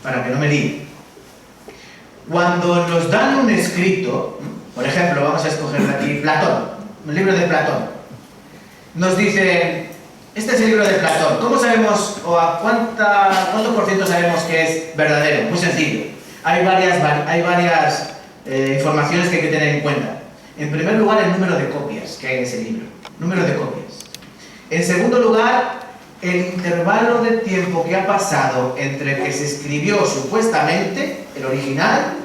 para que no me líe. Cuando nos dan un escrito, por ejemplo, vamos a escoger aquí Platón, un libro de Platón. Nos dicen, este es el libro de Platón. ¿Cómo sabemos o a cuánto por ciento sabemos que es verdadero? Muy sencillo. Hay varias informaciones que hay que tener en cuenta. En primer lugar, el número de copias que hay en ese libro. Número de copias. En segundo lugar, el intervalo de tiempo que ha pasado entre que se escribió supuestamente el original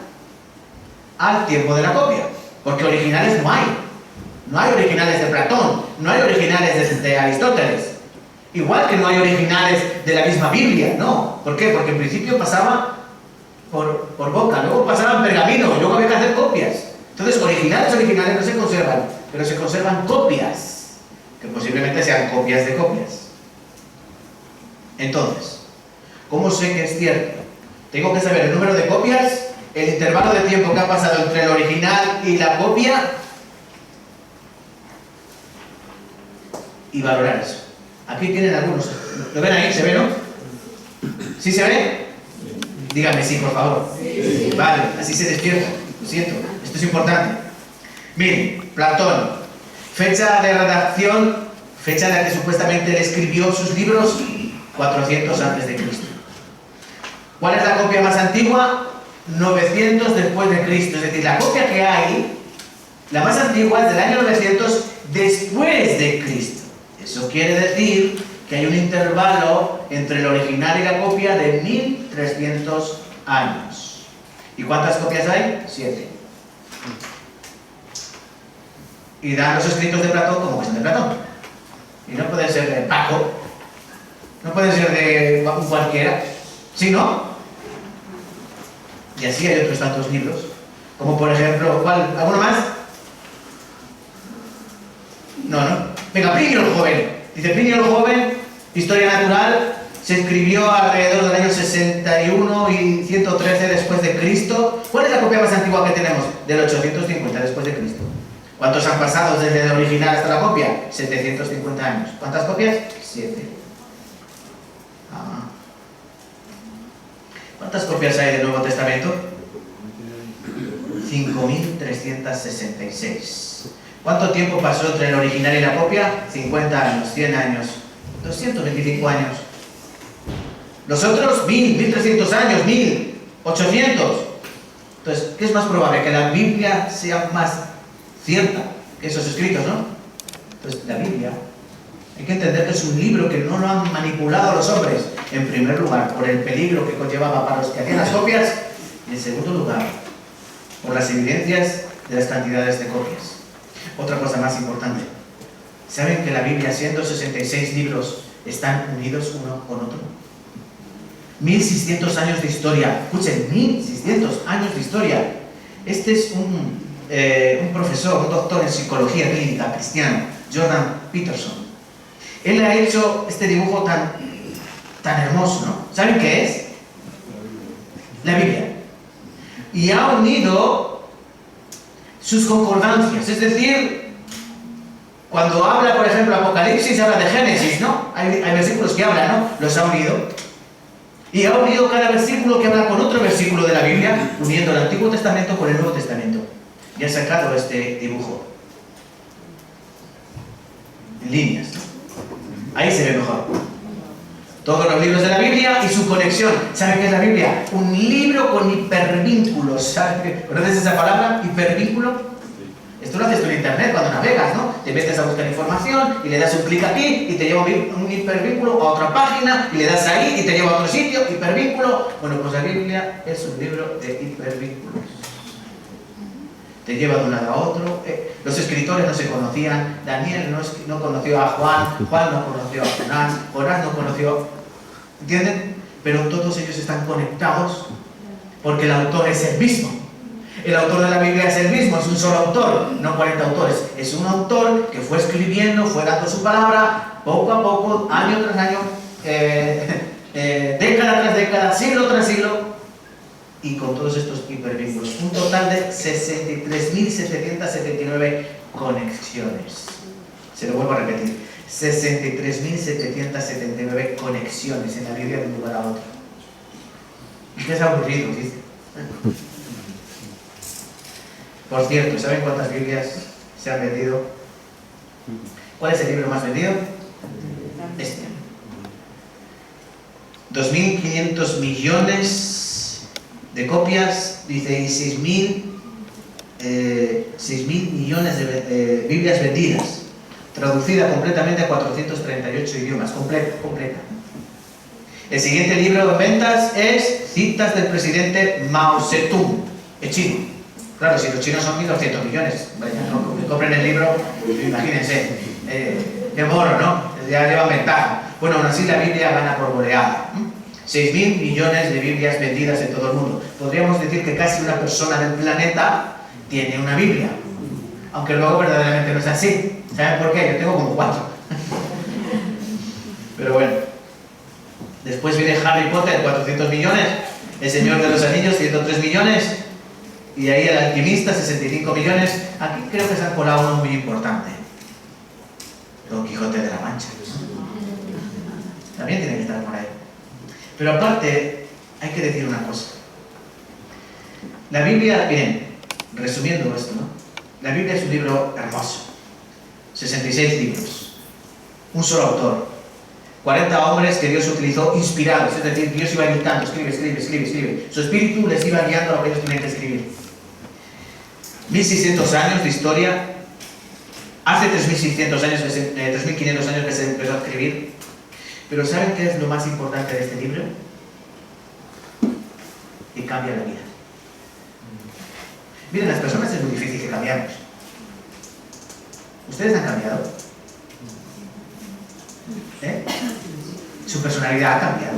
al tiempo de la copia. Porque originales no hay. No hay originales de Platón, no hay originales de Aristóteles. Igual que no hay originales de la misma Biblia, no. ¿Por qué? Porque en principio pasaba por boca, luego pasaba en pergamino, y luego había que hacer copias. Entonces, originales no se conservan, pero se conservan copias, que posiblemente sean copias de copias. Entonces, ¿cómo sé que es cierto? Tengo que saber el número de copias, el intervalo de tiempo que ha pasado entre el original y la copia, y valorar eso. Aquí tienen algunos. ¿Lo ven ahí? ¿Se ve, no? ¿Sí se ve? Díganme sí, por favor. Sí. Vale, así se despierta. Lo siento. Esto es importante. Miren, Platón. Fecha de redacción, fecha en la que supuestamente él escribió sus libros, 400 a.C. ¿Cuál es la copia más antigua? 900 después de Cristo. Es decir, la copia que hay, la más antigua es del año 900 después de Cristo. Eso quiere decir que hay un intervalo entre el original y la copia de 1300 años. ¿Y cuántas copias hay? 7. Y dan los escritos de Platón como que son de Platón. Y no pueden ser de Paco, no pueden ser de un cualquiera, ¿sí, no? Y así hay otros tantos libros, como por ejemplo, ¿cuál? ¿Alguno más? No. Venga, Plinio el Joven. Dice Plinio el Joven, Historia Natural, se escribió alrededor del año 61 y 113 después de Cristo. ¿Cuál es la copia más antigua que tenemos? Del 850 después de Cristo. ¿Cuántos han pasado desde el original hasta la copia? 750 años. ¿Cuántas copias? 7. ¿Cuántas copias hay del Nuevo Testamento? 5.366. ¿Cuánto tiempo pasó entre el original y la copia? 50 años, 100 años, 225 años. Los otros, 1.300 años, 1.800. Entonces, ¿qué es más probable? Que la Biblia sea más cierta que esos escritos, ¿no? Entonces, la Biblia, hay que entender que es un libro que no lo han manipulado los hombres. En primer lugar, por el peligro que conllevaba para los que hacían las copias. Y en segundo lugar, por las evidencias de las cantidades de copias. Otra cosa más importante. ¿Saben que la Biblia, siendo 66 libros, están unidos uno con otro? 1600 años de historia. Escuchen, 1600 años de historia. Este es un profesor, un doctor en psicología clínica cristiano, Jordan Peterson. Él ha hecho este dibujo tan hermoso, ¿no? ¿Saben qué es? La Biblia. Y ha unido sus concordancias, es decir, cuando habla, por ejemplo, Apocalipsis, habla de Génesis, ¿no? Hay versículos que hablan, ¿no? Los ha unido. Y ha unido cada versículo que habla con otro versículo de la Biblia, uniendo el Antiguo Testamento con el Nuevo Testamento. Y ha sacado este dibujo. En líneas. Ahí se ve mejor. Todos los libros de la Biblia y su conexión. ¿Saben qué es la Biblia? Un libro con hipervínculos. ¿Sabes? ¿Conoces esa palabra? Hipervínculo. Esto lo haces tú en internet cuando navegas, ¿no? Te metes a buscar información y le das un clic aquí y te lleva un hipervínculo a otra página y le das ahí y te lleva a otro sitio, hipervínculo. Bueno, pues la Biblia es un libro de hipervínculos. Te lleva de un lado a otro. Los escritores no se conocían. Daniel no conoció a Juan, Juan no conoció a Jonás, Jonás no conoció. ¿Entienden? Pero todos ellos están conectados porque el autor es el mismo. El autor de la Biblia es el mismo, es un solo autor, no 40 autores. Es un autor que fue escribiendo, fue dando su palabra, poco a poco, año tras año, década tras década, siglo tras siglo, y con todos estos hipervínculos. Un total de 63.779 conexiones. Se lo vuelvo a repetir. 63.779 conexiones en la Biblia de un lugar a otro. ¿Qué es aburrido? ¿Sí? Por cierto, ¿saben cuántas Biblias se han vendido? ¿Cuál es el libro más vendido? Este. 2.500 millones de copias, dice, y 6.000 millones de Biblias vendidas. traducida completamente a 438 idiomas, completa. El siguiente libro en ventas es Citas del presidente Mao Zedong, el chino. Claro, si los chinos son 1.200 millones, vaya, no, que compren el libro, imagínense, qué morro, ¿no? Ya llevan ventaja. Bueno, aún así la Biblia gana por goleada. 6.000 millones de Biblias vendidas en todo el mundo. Podríamos decir que casi una persona del planeta tiene una Biblia, aunque luego verdaderamente no es así. ¿Saben por qué? Yo tengo como 4. Pero bueno. Después viene Harry Potter, 400 millones. El Señor de los Anillos, 103 millones. Y ahí El Alquimista, 65 millones. Aquí creo que se ha colado uno muy importante. Don Quijote de la Mancha. También tiene que estar por ahí. Pero aparte, hay que decir una cosa. La Biblia, miren, resumiendo esto, ¿no? La Biblia es un libro hermoso. 66 libros. Un solo autor. 40 hombres que Dios utilizó inspirados, es decir, Dios iba dictando, escribe. Su espíritu les iba guiando a lo que ellos tenían que escribir. 1600 años de historia. Hace 3600 años, 3500 años que se empezó a escribir. Pero ¿saben qué es lo más importante de este libro? Que cambia la vida. Miren, las personas es muy difícil que cambiamos. ¿Ustedes han cambiado? Su personalidad ha cambiado.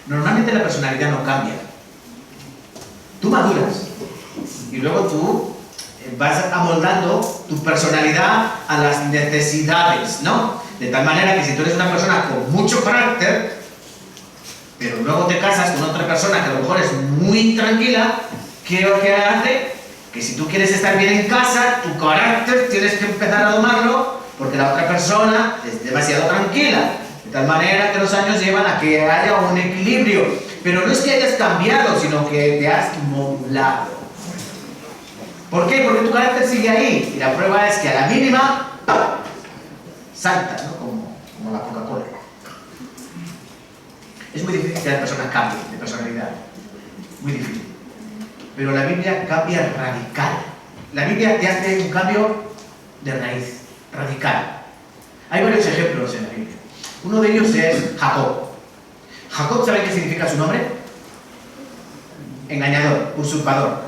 Normalmente la personalidad no cambia. Tú maduras y luego tú vas amoldando tu personalidad a las necesidades, ¿no? De tal manera que si tú eres una persona con mucho carácter, pero luego te casas con otra persona que a lo mejor es muy tranquila, ¿qué hace? Que si tú quieres estar bien en casa, tu carácter tienes que empezar a domarlo, porque la otra persona es demasiado tranquila. De tal manera que los años llevan a que haya un equilibrio. Pero no es que hayas cambiado, sino que te has moldado. ¿Por qué? Porque tu carácter sigue ahí. Y la prueba es que a la mínima, ¡pam!, salta, ¿no? Como la Coca-Cola. Es muy difícil que la persona cambie de personalidad. Muy difícil. Pero la Biblia cambia radical. La Biblia te hace un cambio de raíz. Radical. Hay varios ejemplos en la Biblia. Uno de ellos es Jacob. Jacob, ¿saben qué significa su nombre? Engañador, usurpador,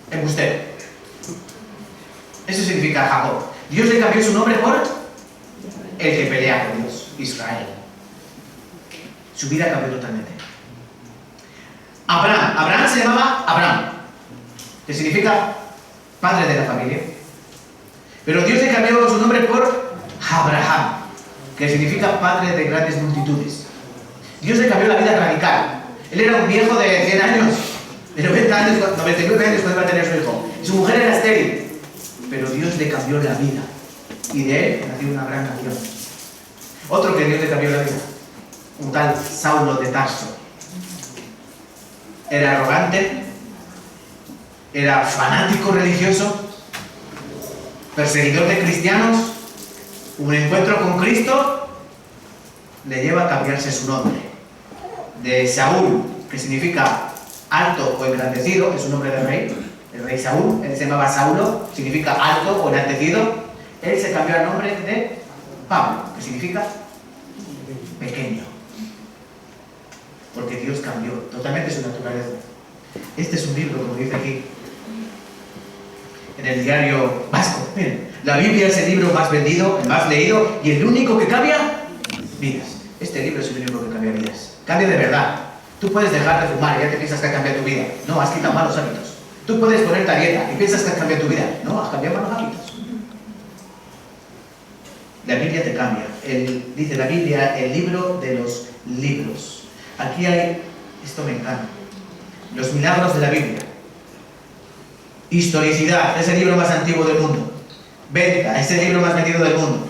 embustero. Eso significa Jacob. Dios le cambió su nombre por el que pelea con Dios, Israel. Su vida cambió totalmente. Abraham se llamaba Abraham, que significa padre de la familia. Pero Dios le cambió su nombre por Abraham, que significa padre de grandes multitudes. Dios le cambió la vida radical. Él era un viejo de 100 años, de 90 años, 99 años cuando iba a tener su hijo. Su mujer era estéril, pero Dios le cambió la vida. Y de él nació una gran nación. Otro que Dios le cambió la vida, un tal Saulo de Tarso. Era arrogante, era fanático religioso, perseguidor de cristianos. Un encuentro con Cristo le lleva a cambiarse su nombre. De Saúl, que significa alto o engrandecido, es un nombre de rey, el rey Saúl, él se llamaba Saulo, significa alto o enaltecido. Él se cambió el nombre de Pablo, que significa pequeño, porque Dios cambió totalmente su naturaleza. Este es un libro, como dice aquí en el diario vasco. Miren, la Biblia es el libro más vendido, el más leído y el único que cambia vidas. Este libro es el único que cambia vidas. Cambia de verdad. Tú puedes dejar de fumar y ya te piensas que has cambiado tu vida. No, has quitado malos hábitos. Tú puedes ponerte a dieta y piensas que has cambiado tu vida. No, has cambiado malos hábitos. La Biblia te cambia. Dice la Biblia, el libro de los libros. Aquí hay, esto me encanta, los milagros de la Biblia. Historicidad, es el libro más antiguo del mundo. Venta, es el libro más vendido del mundo.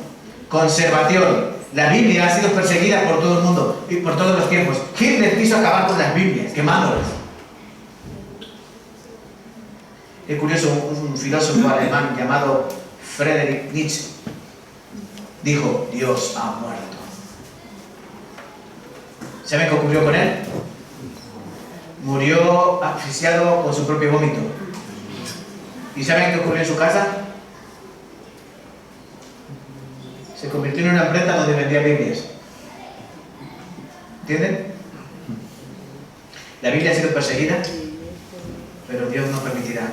Conservación, la Biblia ha sido perseguida por todo el mundo y por todos los tiempos. Hitler quiso acabar con las Biblias, quemándolas. Es curioso, un filósofo alemán llamado Friedrich Nietzsche dijo: Dios ha muerto. ¿Saben qué ocurrió con él? Murió asfixiado con su propio vómito. ¿Y saben qué ocurrió en su casa? Se convirtió en una empresa donde vendía Biblias. ¿Entienden? La Biblia ha sido perseguida, pero Dios no permitirá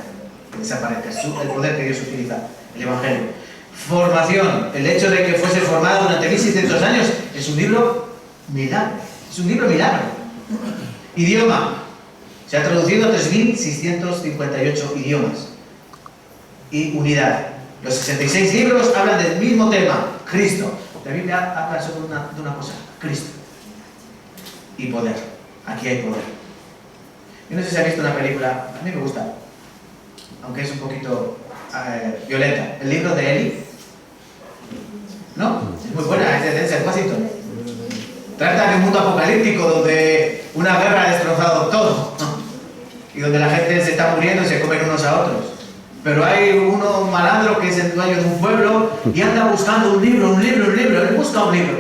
que desaparezca. El poder que Dios utiliza, el Evangelio. Formación. El hecho de que fuese formado durante 1600 años es un libro milagro. Es un libro milagro. Idioma. Se ha traducido a 3.658 idiomas. Y unidad. Los 66 libros hablan del mismo tema, Cristo. La Biblia habla solo de una cosa, Cristo. Y poder. Aquí hay poder. Yo no sé si habéis visto una película, a mí me gusta, aunque es un poquito violenta. El libro de Eli. ¿No? Es muy buena, es de Denzel Washington. Trata de un mundo apocalíptico donde una guerra ha destrozado todo, ¿no? Y donde la gente se está muriendo y se comen unos a otros. Pero hay uno malandro que es el dueño de un pueblo y anda buscando un libro. Él busca un libro.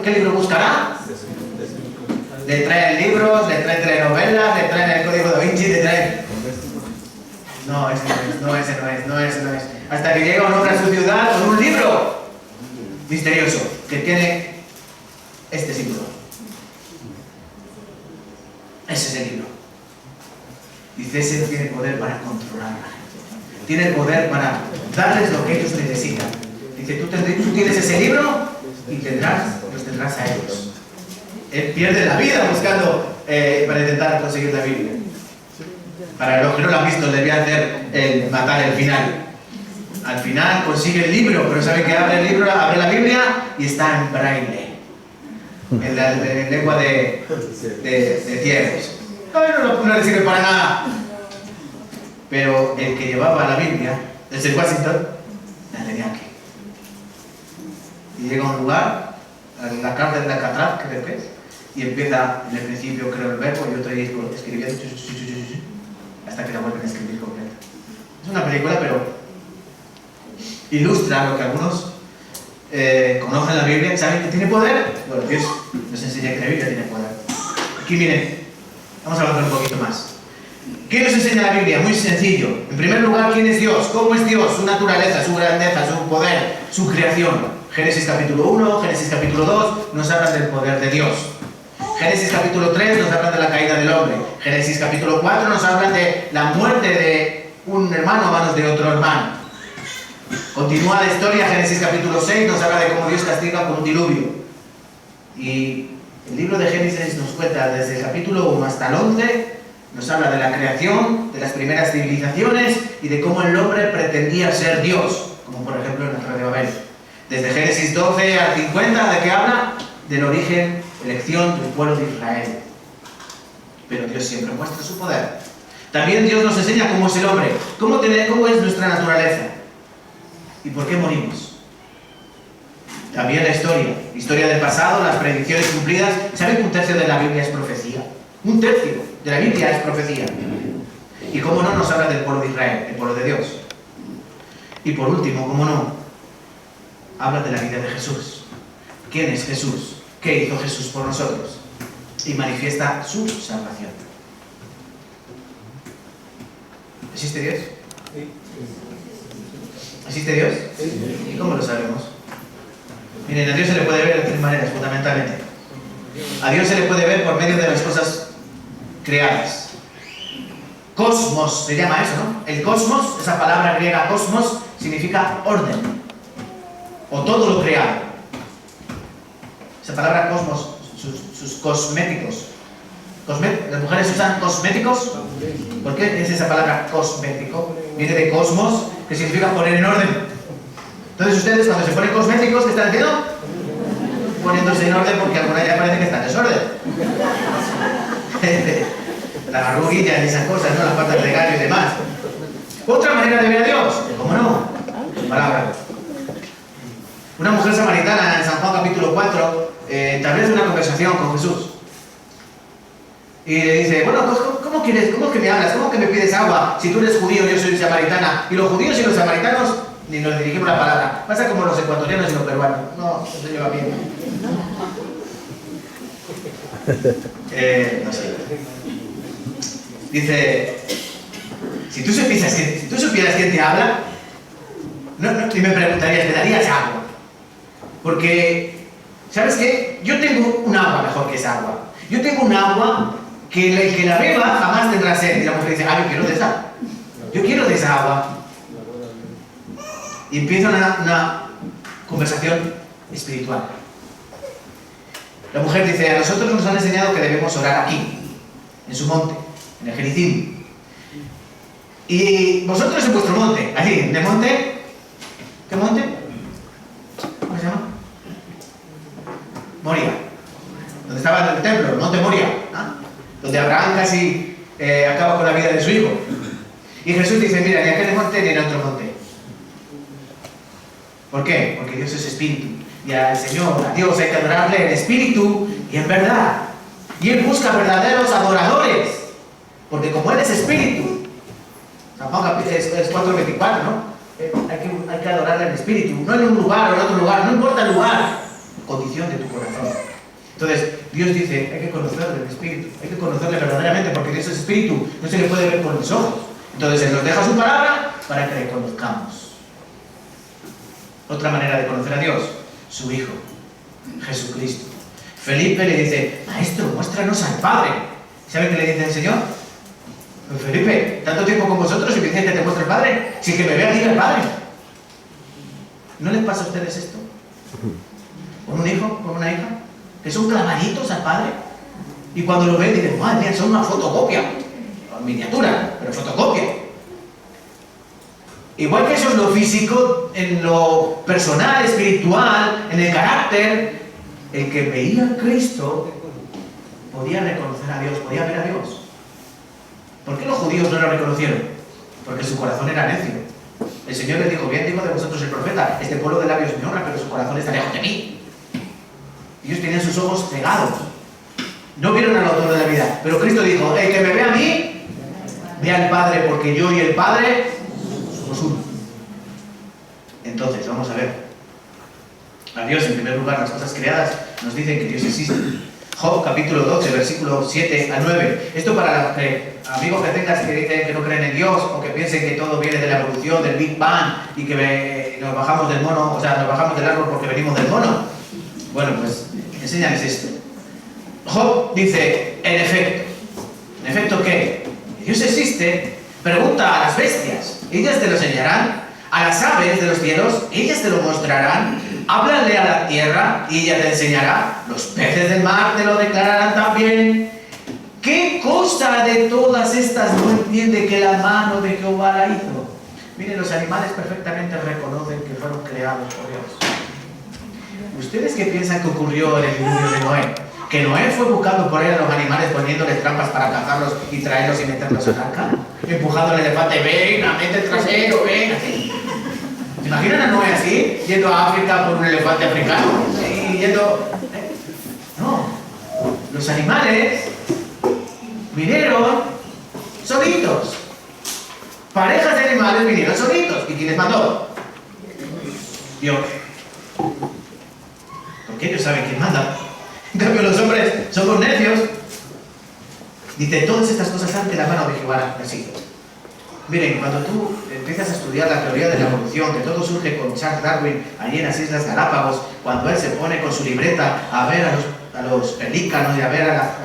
¿Qué libro buscará? Le traen libros, le traen telenovelas, le traen el Código Da Vinci, le traen... No, ese no es. Hasta que llega un hombre a su ciudad con un libro misterioso que tiene este símbolo. Ese es el libro. Dice, ese tiene poder para controlar a la gente. Tiene el poder para darles lo que ellos necesitan. Dice, tú tienes ese libro y los tendrás a ellos. Él pierde la vida buscando para intentar conseguir la Biblia. Para los que no lo han visto, les voy a hacer matar el final. Al final consigue el libro, pero sabe que abre el libro, abre la Biblia y está en braille. En la lengua de ciegos. No le sirve para nada. Pero el que llevaba la Biblia, desde Washington, la tenía aquí. Y llega a un lugar, a la cárcel de Alcatraz, creo que es, y empieza en el principio, creo, el verbo, y otro ahí escribiendo, hasta que la vuelven a escribir completa. Es una película, pero ilustra lo que algunos conocen la Biblia, saben que tiene poder. Bueno, Dios nos enseña que la Biblia tiene poder. Aquí miren, vamos a avanzar un poquito más. ¿Qué nos enseña la Biblia? Muy sencillo. En primer lugar, ¿quién es Dios? ¿Cómo es Dios? Su naturaleza, su grandeza, su poder, su creación. Génesis capítulo 1, Génesis capítulo 2 nos hablan del poder de Dios. Génesis capítulo 3 nos hablan de la caída del hombre. Génesis capítulo 4 nos hablan de la muerte de un hermano a manos de otro hermano. Continúa la historia, Génesis capítulo 6 nos habla de cómo Dios castiga con un diluvio. Y el libro de Génesis nos cuenta desde el capítulo 1 hasta el 11, nos habla de la creación, de las primeras civilizaciones y de cómo el hombre pretendía ser Dios, como por ejemplo en la Torre de Babel. Desde Génesis 12 al 50, ¿de qué habla? Del origen, elección del pueblo de Israel. Pero Dios siempre muestra su poder. También Dios nos enseña cómo es el hombre, cómo es nuestra naturaleza y por qué morimos. También la historia del pasado, las predicciones cumplidas. ¿Saben que un tercio de la Biblia es profecía? Un tercio de la Biblia es profecía. Y cómo no nos habla del pueblo de Israel, el pueblo de Dios. Y por último, cómo no, habla de la vida de Jesús. ¿Quién es Jesús? ¿Qué hizo Jesús por nosotros? Y manifiesta su salvación. ¿Existe Dios? ¿Existe Dios? ¿Y cómo lo sabemos? Miren, a Dios se le puede ver de tres maneras, fundamentalmente. A Dios se le puede ver por medio de las cosas creadas. Cosmos se llama eso, ¿no? El cosmos, esa palabra griega cosmos, significa orden. O todo lo creado. Esa palabra cosmos, sus cosméticos. ¿Las mujeres usan cosméticos? ¿Por qué es esa palabra cosmético? Viene de cosmos, que significa poner en orden. Entonces ustedes cuando se ponen cosméticos, ¿qué están haciendo? Poniéndose en orden porque alguna ya parece que está en desorden. Las arruguillas y esas cosas, ¿no? Las patas de gallo y demás. Otra manera de ver a Dios, ¿cómo no? Palabra. Una mujer samaritana en San Juan capítulo 4 establece una conversación con Jesús. Y le dice, bueno, pues ¿cómo quieres? ¿Cómo que me hablas? ¿Cómo que me pides agua? Si tú eres judío, yo soy samaritana. Y los judíos y los samaritanos ni nos dirigimos la palabra. Pasa como los ecuatorianos y los peruanos. No se lleva bien. No sé. Dice, si tú supieras quién te habla, y me preguntarías, ¿me darías agua? Porque, ¿sabes qué? Yo tengo un agua mejor que esa agua. Yo tengo un agua que el que la beba jamás tendrá sed. Y la mujer dice, yo quiero de esa. Yo quiero de esa agua. Y empieza una conversación espiritual. La mujer dice, a nosotros nos han enseñado que debemos orar aquí, en su monte, en el Gerizim. Y vosotros en vuestro monte, allí, en el monte, ¿qué monte? ¿Cómo se llama? Moria. Donde estaba el templo, el monte Moria, ¿no? Donde Abraham casi acaba con la vida de su hijo. Y Jesús dice, mira, ni aquel monte ni en otro monte. ¿Por qué? Porque Dios es espíritu. Y al Señor, a Dios hay que adorarle en espíritu y en verdad. Y Él busca verdaderos adoradores. Porque como Él es espíritu, San Juan es 4:24, ¿no? Hay que adorarle en espíritu, no en un lugar o en otro lugar, no importa el lugar, condición de tu corazón. Entonces, Dios dice, hay que conocerle en espíritu, hay que conocerle verdaderamente, porque Dios es espíritu, no se le puede ver con los ojos. Entonces, Él nos deja su palabra para que le conozcamos. Otra manera de conocer a Dios, su Hijo, Jesucristo. Felipe le dice, Maestro, muéstranos al Padre. ¿Sabe qué le dice el Señor? Pues Felipe, tanto tiempo con vosotros y me dicen que te muestre el Padre. Si que me vea, diga el Padre. ¿No les pasa a ustedes esto? ¿Con un hijo, con una hija? Que son clavaditos al Padre. Y cuando lo ven, dicen, madre mía, son una fotocopia. Miniatura, pero fotocopia. Igual que eso es lo físico, en lo personal, espiritual, en el carácter, el que veía a Cristo podía reconocer a Dios, podía ver a Dios. ¿Por qué los judíos no lo reconocieron? Porque su corazón era necio. El Señor les dijo, bien digo de vosotros el profeta, este pueblo de labios me honra, pero su corazón está lejos de mí. Ellos tenían sus ojos cegados. No vieron al autor de la vida. Pero Cristo dijo, el que me ve a mí, ve al Padre, porque yo y el Padre somos uno. Entonces, vamos a ver. A Dios, en primer lugar, las cosas creadas nos dicen que Dios existe. Job, capítulo 12, versículo 7 al 9. Esto para los amigos que tengas que dicen que no creen en Dios o que piensen que todo viene de la evolución, del Big Bang y que nos bajamos del mono, o sea, nos bajamos del árbol porque venimos del mono. Bueno, pues enséñales esto. Job dice, en efecto, ¿qué? Dios existe. Pregunta a las bestias, ellas te lo enseñarán. A las aves de los cielos, ellas te lo mostrarán. Háblale a la tierra y ella te enseñará. Los peces del mar te lo declararán también. ¿Qué cosa de todas estas no entiende que la mano de Jehová la hizo? Miren, los animales perfectamente reconocen que fueron creados por Dios. ¿Ustedes qué piensan que ocurrió en el diluvio de Noé? Que Noé fue buscando por ahí a los animales poniéndoles trampas para cazarlos y traerlos y meterlos en arca. Empujando al elefante, venga, mete el trasero, venga. ¿Se imaginan a Noé así? Yendo a África por un elefante africano. Y yendo... No. Los animales vinieron solitos. Parejas de animales vinieron solitos. ¿Y quién les mandó? Dios. Porque ellos saben quién manda. En cambio los hombres somos necios. Dice, todas estas cosas han de la mano de Jehová así. Miren, cuando tú empiezas a estudiar la teoría de la evolución, que todo surge con Charles Darwin, allí en las Islas Galápagos, cuando él se pone con su libreta a ver a los pelícanos y a ver a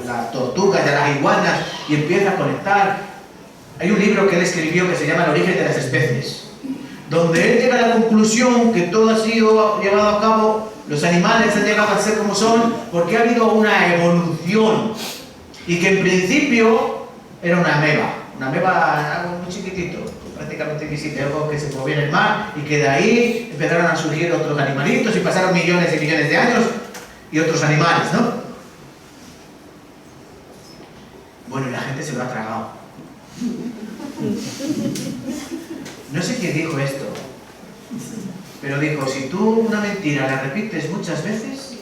las tortugas y a las iguanas y empieza a conectar. Hay un libro que él escribió que se llama El origen de las especies, donde él llega a la conclusión que todo ha sido llevado a cabo, los animales han llegado a ser como son, porque ha habido una evolución y que en principio era una ameba, algo muy chiquitito, prácticamente invisible, algo que se movía en el mar y que de ahí empezaron a surgir otros animalitos y pasaron millones y millones de años y otros animales, ¿no? Bueno, y la gente se lo ha tragado. No sé quién dijo esto, pero dijo, si tú una mentira la repites muchas veces,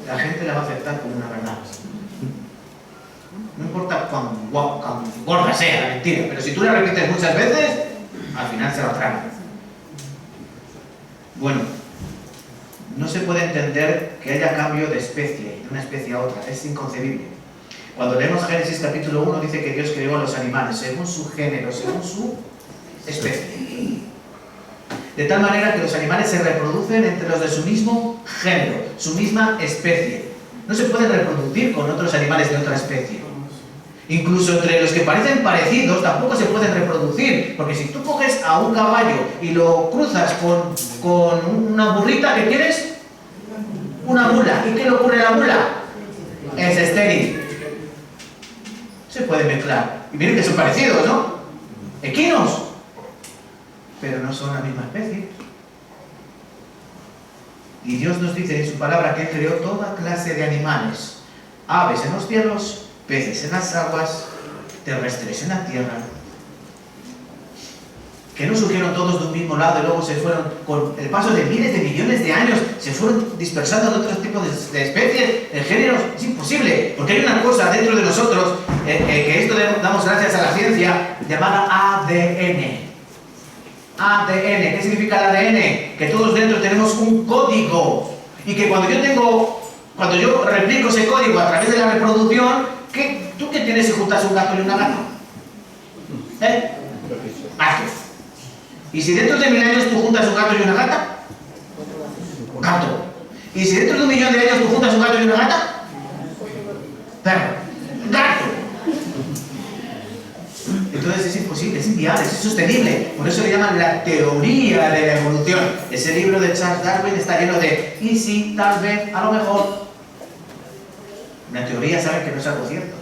la gente la va a aceptar como una verdad. No importa cuán gorda sea la mentira, pero si tú la repites muchas veces, al final se la traga. Bueno, no se puede entender que haya cambio de especie, de una especie a otra, es inconcebible. Cuando leemos Génesis capítulo 1 dice que Dios creó a los animales según su género, según su especie. de tal manera que los animales se reproducen entre los de su mismo género, su misma especie. No se pueden reproducir con otros animales de otra especie. Incluso entre los que parecen parecidos tampoco se pueden reproducir, porque si tú coges a un caballo y lo cruzas con una burrita, ¿qué quieres? Una mula. ¿Y qué le ocurre a la mula? Es estéril. Se puede mezclar. Y miren que son parecidos, ¿no? Equinos. Pero no son la misma especie. Y Dios nos dice en su palabra que Él creó toda clase de animales. Aves en los cielos, peces en las aguas, terrestres en la tierra, que no surgieron todos de un mismo lado y luego se fueron, con el paso de miles de millones de años, se fueron dispersando en otros tipos de especies, de géneros. Es imposible, porque hay una cosa dentro de nosotros, que esto damos gracias a la ciencia, llamada ADN. ADN, ¿qué significa el ADN? Que todos dentro tenemos un código, y que cuando yo replico ese código a través de la reproducción, ¿tú qué tienes si juntas un gato y una gata? Gato. ¿Y si dentro de 1000 años tú juntas un gato y una gata? Gato. ¿Y si dentro de 1.000.000 de años tú juntas un gato y una gata? Perro. Gato. Entonces es imposible, es inviable, es insostenible. Por eso le llaman la teoría de la evolución. Ese libro de Charles Darwin está lleno de y si, tal vez, a lo mejor. Una teoría sabe que no es algo cierto.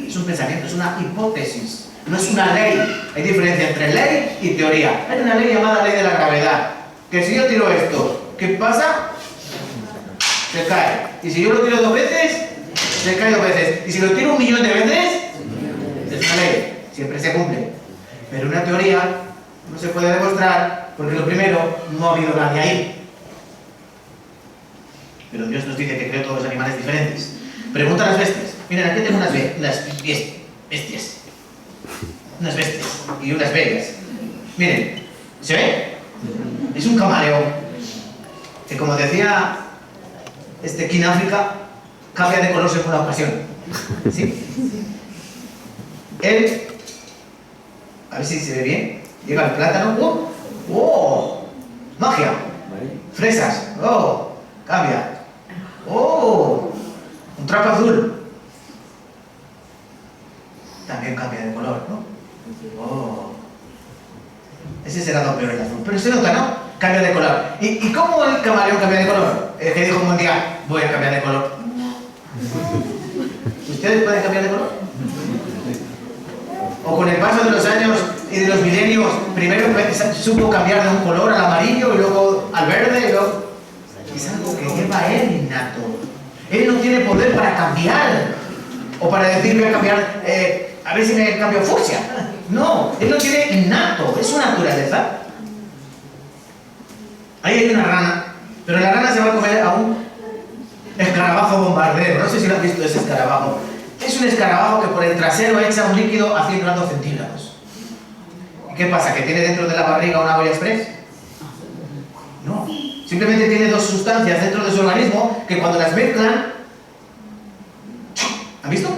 Es un pensamiento, es una hipótesis. No es una ley. Hay diferencia entre ley y teoría. Hay una ley llamada ley de la gravedad. Que si yo tiro esto, ¿qué pasa? Se cae. Y si yo lo tiro 2 veces, se cae 2 veces. Y si lo tiro 1.000.000 de veces, es una ley. Siempre se cumple. Pero una teoría no se puede demostrar porque lo primero, no ha habido nadie ahí. Pero Dios nos dice que creó todos los animales diferentes. Pregunta a las bestias. Miren, aquí tengo unas bestias. Unas bestias y unas bellas. Miren, ¿se ve? Es un camaleón. Que como decía King África, cambia de color según la ocasión. ¿Sí? Él, a ver si se ve bien, llega el plátano. ¡Oh! ¡Magia! Fresas. ¡Oh! Cambia. ¡Oh! Un trapo azul. También cambia de color, ¿no? ¡Oh! Ese será lo peor, el azul. Pero se nota, ¿no? Cambia de color. ¿Y cómo el camaleón cambia de color? Que dijo un buen día, voy a cambiar de color. ¿Ustedes pueden cambiar de color? O con el paso de los años y de los milenios, primero supo cambiar de un color al amarillo y luego al verde y luego... Es algo que lleva a él innato. Él no tiene poder para cambiar. O para decir, voy a cambiar, a ver si me cambio fucsia. No, él lo tiene innato, es su naturaleza. Ahí hay una rana, pero la rana se va a comer a un escarabajo bombardero. No sé si lo has visto ese escarabajo. Es un escarabajo que por el trasero echa un líquido a 100 grados centígrados. ¿Y qué pasa? ¿Que tiene dentro de la barriga una olla express? No. Simplemente tiene 2 sustancias dentro de su organismo que cuando las mezclan... ¿Han visto?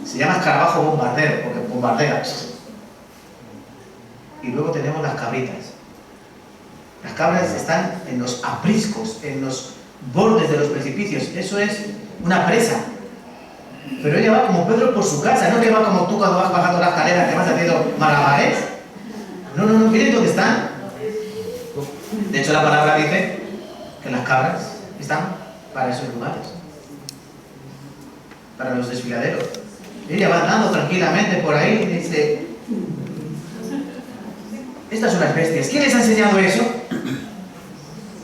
Se llama escarabajo bombardero, porque bombardea. Y luego tenemos las cabritas. Las cabras están en los apriscos, en los bordes de los precipicios. Eso es una presa. Pero ella va como Pedro por su casa, no que va como tú cuando vas bajando la escalera, que vas haciendo malabares. No, miren dónde están. De hecho, la palabra dice que las cabras están para esos lugares, para los desfiladeros. Ella va andando tranquilamente por ahí y dice: estas son las bestias. ¿Quién les ha enseñado eso?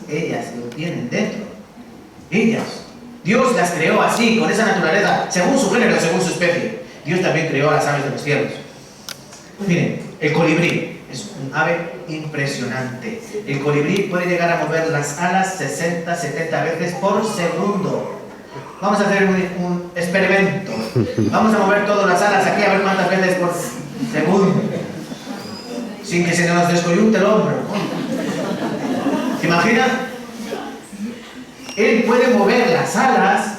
Ellas lo tienen dentro. Ellas. Dios las creó así, con esa naturaleza, según su género, según su especie. Dios también creó a las aves de los cielos. Miren, el colibrí es un ave impresionante. El colibrí puede llegar a mover las alas 60, 70 veces por segundo. Vamos a hacer un experimento. Vamos a mover todas las alas aquí a ver cuántas veces por segundo. Sin que se nos descoyunte el hombro. ¿Se imaginan? Él puede mover las alas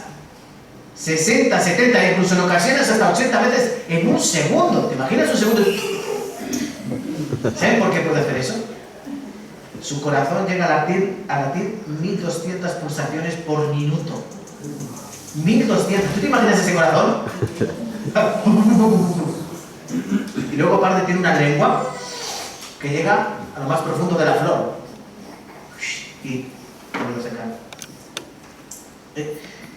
60, 70, incluso en ocasiones hasta 80 veces en un segundo. ¿Te imaginas un segundo? ¿Saben por qué puede hacer eso? su corazón llega a latir 1200 pulsaciones por minuto. 1200. ¿Tú te imaginas ese corazón? Y luego aparte tiene una lengua que llega a lo más profundo de la flor. Y vuelve a secar.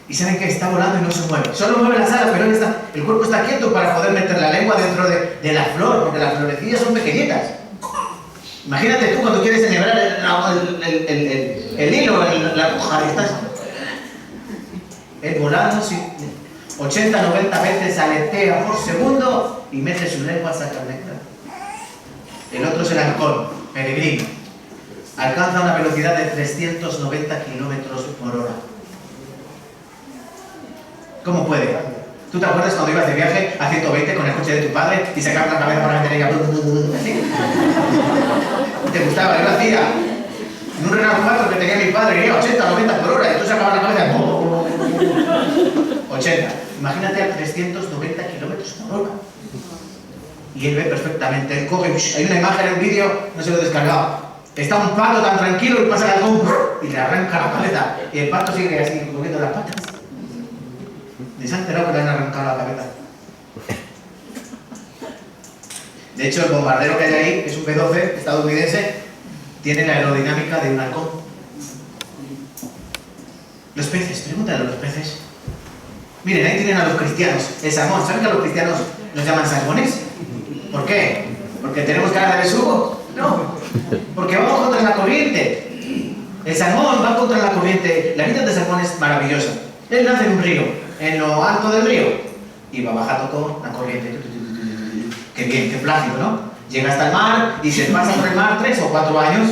Y saben que está volando y no se mueve. Solo mueve las alas, pero el cuerpo está quieto para poder meter la lengua dentro de la flor, porque las florecillas son pequeñitas. Imagínate tú cuando quieres enhebrar el hilo, la aguja, estás volando 80, 90 veces aletea por segundo y mete su lengua a sacar néctar. El otro es el halcón, peregrino. Alcanza una velocidad de 390 kilómetros por hora. ¿Cómo puede? ¿Tú te acuerdas cuando ibas de viaje a 120 con el coche de tu padre y sacabas la cabeza para meter ella así? ¿Te gustaba? Yo lo hacía. En un Renault 4 que tenía mi padre, iba a 80, 90 por hora y tú sacabas la cabeza 80. Imagínate a 390 kilómetros por hora. Y él ve perfectamente. Él coge, hay una imagen en un vídeo, no se lo he descargado. Está un pato tan tranquilo y pasa el halcón y le arranca la cabeza. Y el pato sigue así, moviendo las patas. Ni se ha enterado que le han arrancado la cabeza. De hecho, el bombardero que hay ahí, que es un B-12 estadounidense, tiene la aerodinámica de un halcón. Los peces, pregúntale a los peces. Miren, ahí tienen a los cristianos, el salmón. ¿Saben que a los cristianos nos llaman salmones? ¿Por qué? ¿Porque tenemos ganas de besugo? No, porque vamos contra la corriente. El salmón va contra la corriente. La vida del salmón es maravillosa. Él nace en un río, en lo alto del río, y va bajando con la corriente. Qué bien, qué plácido, ¿no? Llega hasta el mar y se pasa por el mar 3 o 4 años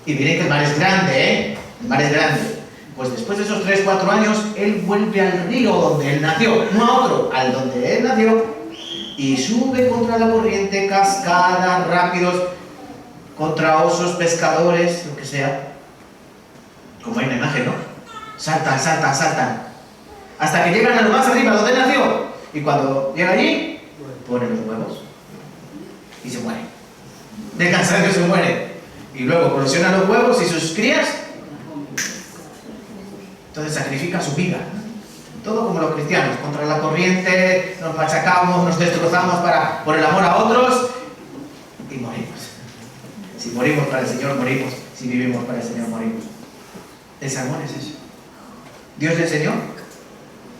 y miren que el mar es grande, ¿eh? El mar es grande. Pues después de esos 3 o 4 años, él vuelve al río donde él nació, no a otro, al donde él nació, y sube contra la corriente, cascadas, rápidos, contra osos, pescadores, lo que sea. Como hay una imagen, ¿no? Saltan, saltan, saltan, hasta que llegan a lo más arriba donde él nació. Y cuando llega allí, pone los huevos y se muere. De cansancio se muere. Y luego eclosionan los huevos y sus crías. Entonces sacrifica su vida. Todo como los cristianos, contra la corriente, nos machacamos, nos destrozamos por el amor a otros y morimos. Si morimos para el Señor, morimos. Si vivimos para el Señor, morimos. El salmón es eso. ¿Dios le enseñó?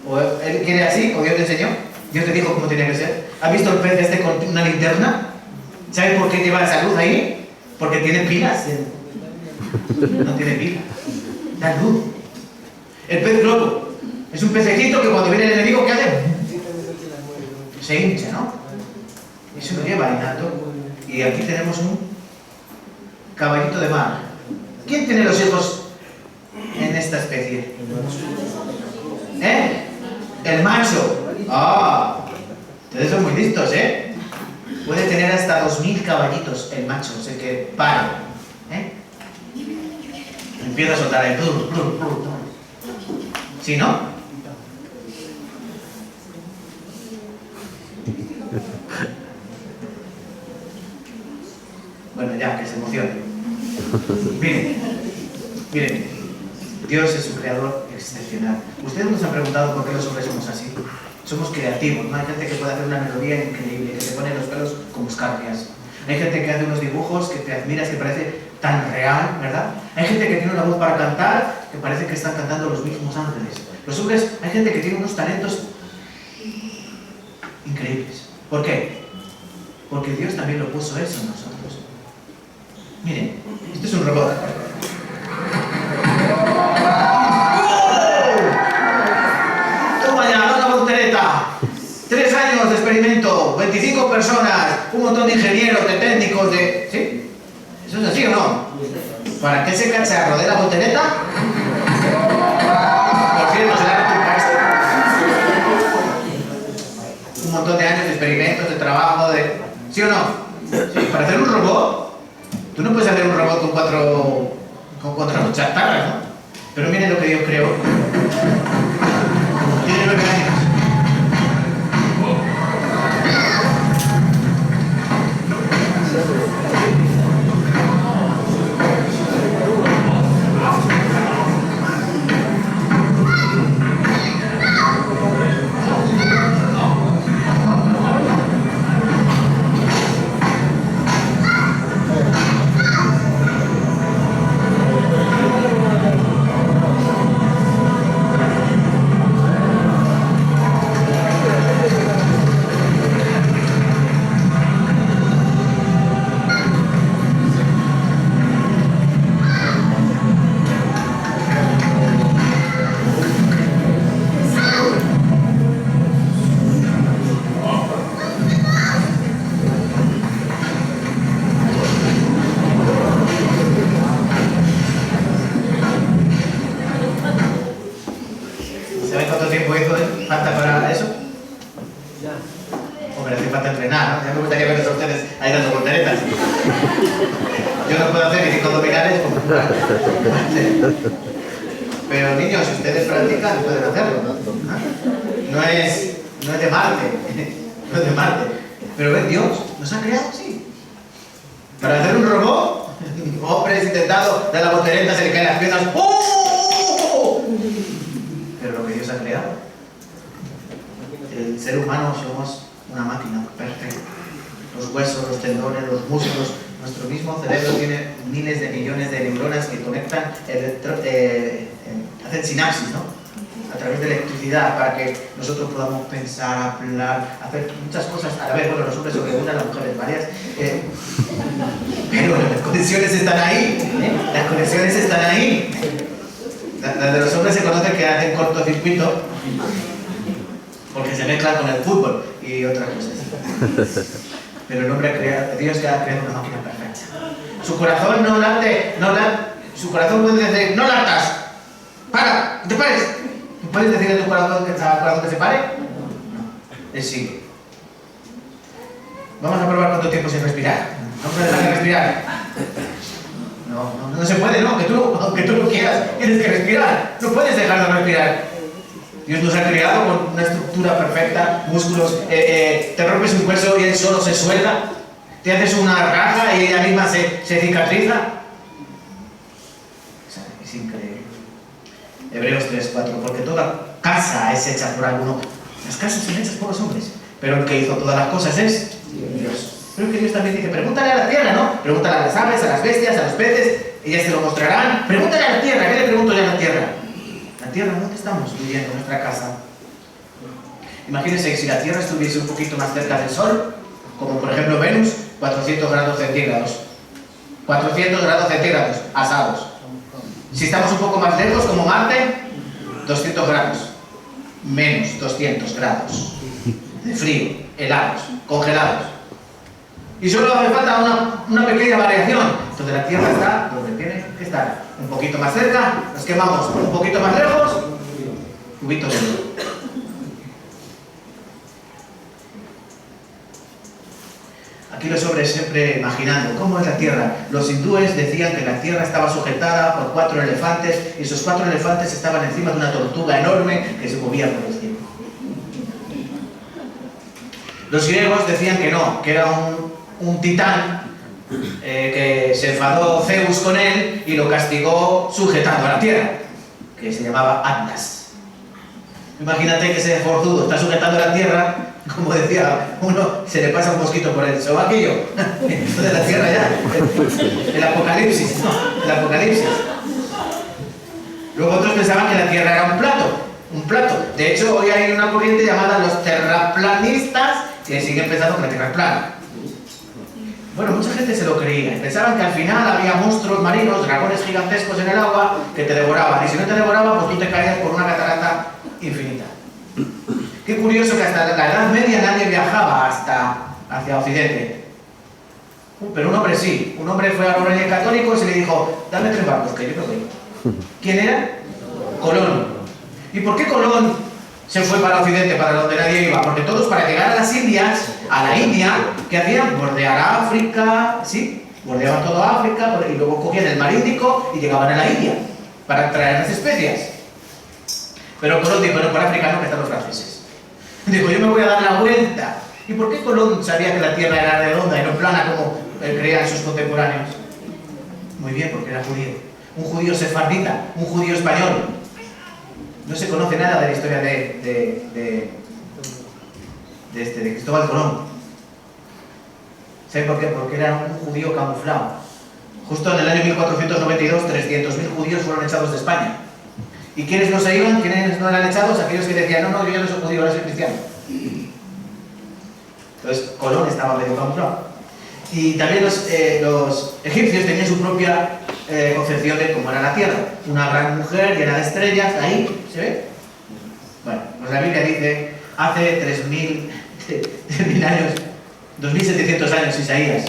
¿O él quiere así? ¿O Dios le enseñó? ¿Dios le dijo cómo tenía que ser? ¿Has visto el pez este con una linterna? ¿Sabes por qué lleva esa luz ahí? Porque tiene pilas. No tiene pila. Da luz. El pez globo es un pececito que cuando viene el enemigo, ¿qué hace? Se hincha, ¿no? Eso lo lleva innato. Y aquí tenemos un caballito de mar. ¿Quién tiene los hijos en esta especie? ¿Eh? El macho. Ah, ustedes son muy listos, ¿eh? Puede tener hasta 2000 caballitos el macho, o sea que para. ¿Eh? Empieza a soltar el plum, plum, plum. ¿Sí, no? Bueno, ya, que se emocione. Miren, miren, Dios es un creador excepcional. Ustedes nos han preguntado por qué los hombres somos así. Somos creativos, ¿no? Hay gente que puede hacer una melodía increíble, que te pone los pelos como escarpias. Hay gente que hace unos dibujos que te admiras, que parece tan real, ¿verdad? Hay gente que tiene una voz para cantar que parece que están cantando los mismos ángeles. Los hombres, hay gente que tiene unos talentos increíbles. ¿Por qué? Porque Dios también lo puso eso en nosotros. Miren, esto es un robot. ¡Toma ya, una voltereta! 3 años de experimento, 25 personas, un montón de ingenieros, de técnicos, de... ¿Sí? ¿Eso es así o no? ¿Para qué ese cacharro de la voltereta? Por cierto, se la retumba esto. Un montón de años de experimentos, de trabajo, de... ¿Sí o no? ¿Sí? Para hacer un robot, tú no puedes hacer un robot con cuatro chatarras, ¿no? Pero miren lo que Dios creó. Tiene 9 años. me gustaría verlos a ustedes ahí dando volteretas. Yo no puedo hacer ni 5 abdominales como... Pero niños, si ustedes practican, pueden hacerlo. No es de Marte. No es de Marte. Pero ven, Dios nos ha creado así. Para hacer un robot, hombres intentado dar la voltereta, se le caen las piernas. ¡Oh! Pero lo que Dios ha creado. El ser humano somos una máquina perfecta. Los huesos, los tendones, los músculos, nuestro mismo cerebro tiene miles de millones de neuronas que conectan, hacen sinapsis, ¿no? A través de electricidad para que nosotros podamos pensar, hablar, hacer muchas cosas a la vez. Bueno, los hombres sobre una, las mujeres varias. Pero las conexiones están ahí. Las conexiones están ahí. Las de los hombres se conoce que hacen cortocircuito porque se mezclan con el fútbol y otras cosas. Pero el hombre ha creado, Dios que ha creado una máquina perfecta. Su corazón no late, su corazón puede decir, no latas, para, te pares. ¿Puedes decirle a tu corazón que se pare? No, él sigue. Vamos a probar cuánto tiempo sin respirar. Vamos a dejar de respirar. No se puede, no, aunque tú lo quieras, tienes que respirar. No puedes dejar de respirar. Dios nos ha creado con una estructura perfecta, músculos, te rompes un hueso y él solo se suelda, te haces una raja y ella misma se cicatriza. Es increíble. Hebreos 3:4, porque toda casa es hecha por alguno. Las casas son hechas por los hombres, pero el que hizo todas las cosas es Dios. Pero que Dios también dice, pregúntale a la tierra, ¿no? Pregúntale a las aves, a las bestias, a los peces, ellas te lo mostrarán. Pregúntale a la tierra, ¿qué le pregunto yo a la tierra? La tierra, ¿dónde estamos viviendo nuestra casa? Imagínense si la tierra estuviese un poquito más cerca del sol, como por ejemplo Venus, 400 grados centígrados. 400 grados centígrados, asados. Si estamos un poco más lejos, como Marte, 200 grados. Menos 200 grados. De frío, helados, congelados. Y solo hace falta una pequeña variación. Entonces la Tierra está donde tiene que estar. Un poquito más cerca, nos quemamos. Un poquito más lejos, cubito de oro. Aquí los hombres siempre imaginando cómo es la Tierra. Los hindúes decían que la Tierra estaba sujetada por 4 elefantes y esos 4 elefantes estaban encima de una tortuga enorme que se movía por el cielo. Los griegos decían que no, que era un titán que se enfadó Zeus con él y lo castigó sujetando a la Tierra, que se llamaba Atlas. Imagínate que ese forzudo está sujetando a la Tierra. Como decía uno, se le pasa un mosquito por el sobaquillo. Esto de la Tierra ya. El apocalipsis, ¿no? El apocalipsis. Luego otros pensaban que la Tierra era un plato. De hecho, hoy hay una corriente llamada los terraplanistas que siguen pensando que la Tierra es plana. Bueno, mucha gente se lo creía. Pensaban que al final había monstruos marinos, dragones gigantescos en el agua que te devoraban. Y si no te devoraban, pues tú te caías por una catarata infinita. Qué curioso que hasta la Edad Media nadie viajaba hacia Occidente. Pero un hombre sí. Un hombre fue a los Reyes Católicos y le dijo, dame 3 barcos, que yo me voy. ¿Quién era? Colón. ¿Y por qué Colón se fue para Occidente, para donde nadie iba? Porque todos para llegar a las Indias, a la India, ¿qué hacían? Bordear África, ¿sí? Bordeaban toda África y luego cogían el mar Índico y llegaban a la India para traer las especias. Pero Colón dijo, no, por África no, que están los franceses. Dijo, yo me voy a dar la vuelta. ¿Y por qué Colón sabía que la Tierra era redonda y no plana como creían sus contemporáneos? Muy bien, porque era judío. Un judío sefardita, un judío español. No se conoce nada de la historia de Cristóbal Colón. ¿Saben por qué? Porque era un judío camuflado. Justo en el año 1492, 300.000 judíos fueron echados de España. ¿Y quiénes no se iban? ¿Quiénes no eran echados? Aquellos que decían, no, yo ya no soy judío, ahora soy cristiano. Entonces, Colón estaba medio camuflado. Y también los egipcios tenían su propia concepción de cómo era la Tierra. Una gran mujer llena de estrellas, ahí, ¿se ve? Bueno, pues la Biblia dice, hace 3.000 años, 2.700 años, Isaías,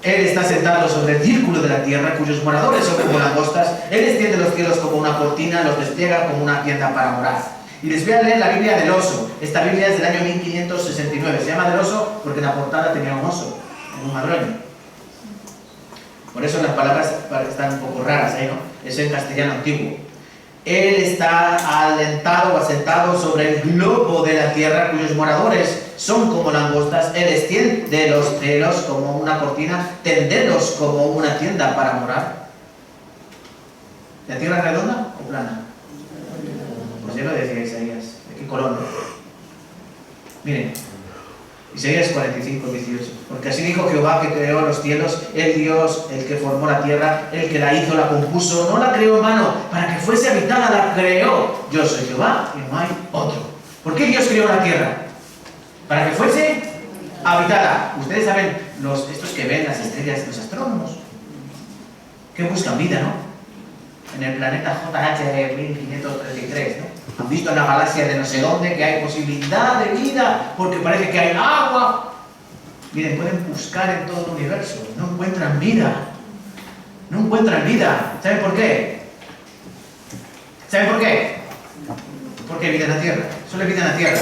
Él está sentado sobre el círculo de la tierra, cuyos moradores son como langostas. Él extiende los cielos como una cortina, los despliega como una tienda para morar. Y les voy a leer la Biblia del oso. Esta Biblia es del año 1569. Se llama del oso porque en la portada tenía un oso, en un madroño. Por eso las palabras están un poco raras ahí, ¿no? Es en castellano antiguo. Él está alentado o asentado sobre el globo de la tierra, cuyos moradores son como langostas. Él extiende los cielos como una cortina, tenderlos como una tienda para morar. ¿La tierra es redonda o plana? Pues ya lo decía Isaías. ¿De qué color? Miren, Isaías 45, 18. Porque así dijo Jehová, que creó los cielos, el Dios, el que formó la tierra, el que la hizo, la compuso, no la creó en vano, para que fuese habitada, la creó. Yo soy Jehová y no hay otro. ¿Por qué Dios creó la tierra? Para que fuese habitada. Ustedes saben, estos que ven las estrellas, los astrónomos, que buscan vida, ¿no? En el planeta JH 1533, ¿no? Han visto en la galaxia de no sé dónde que hay posibilidad de vida, porque parece que hay agua. Miren, pueden buscar en todo el universo, no encuentran vida. No encuentran vida. ¿Saben por qué? ¿Saben por qué? Porque hay vida en la Tierra, solo hay vida en la Tierra.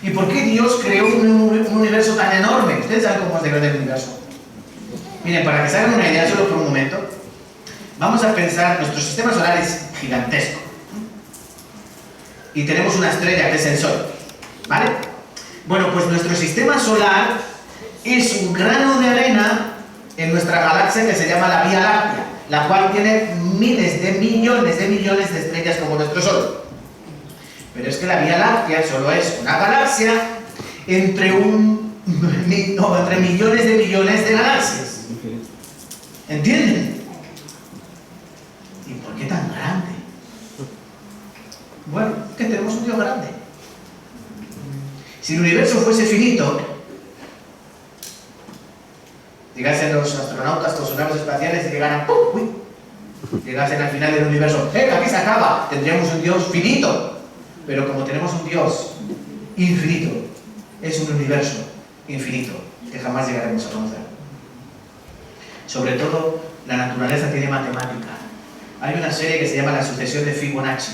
¿Y por qué Dios creó un universo tan enorme? ¿Ustedes saben cómo es de grande el universo? Miren, para que se hagan una idea, solo por un momento, vamos a pensar, nuestro sistema solar es gigantesco. Y tenemos una estrella que es el Sol, ¿vale? Bueno, pues nuestro sistema solar es un grano de arena en nuestra galaxia que se llama la Vía Láctea, la cual tiene miles de millones de estrellas como nuestro Sol. Pero es que la Vía Láctea solo es una galaxia entre millones de millones de galaxias. ¿Entienden? ¿Y por qué tan grande? Bueno, es que tenemos un Dios grande. Si el universo fuese finito, llegasen los astronautas con sus naves espaciales y llegaran, llegasen al final del universo, aquí se acaba, tendríamos un Dios finito. Pero como tenemos un Dios infinito, es un universo infinito que jamás llegaremos a conocer. Sobre todo, la naturaleza tiene matemática. Hay una serie que se llama La sucesión de Fibonacci.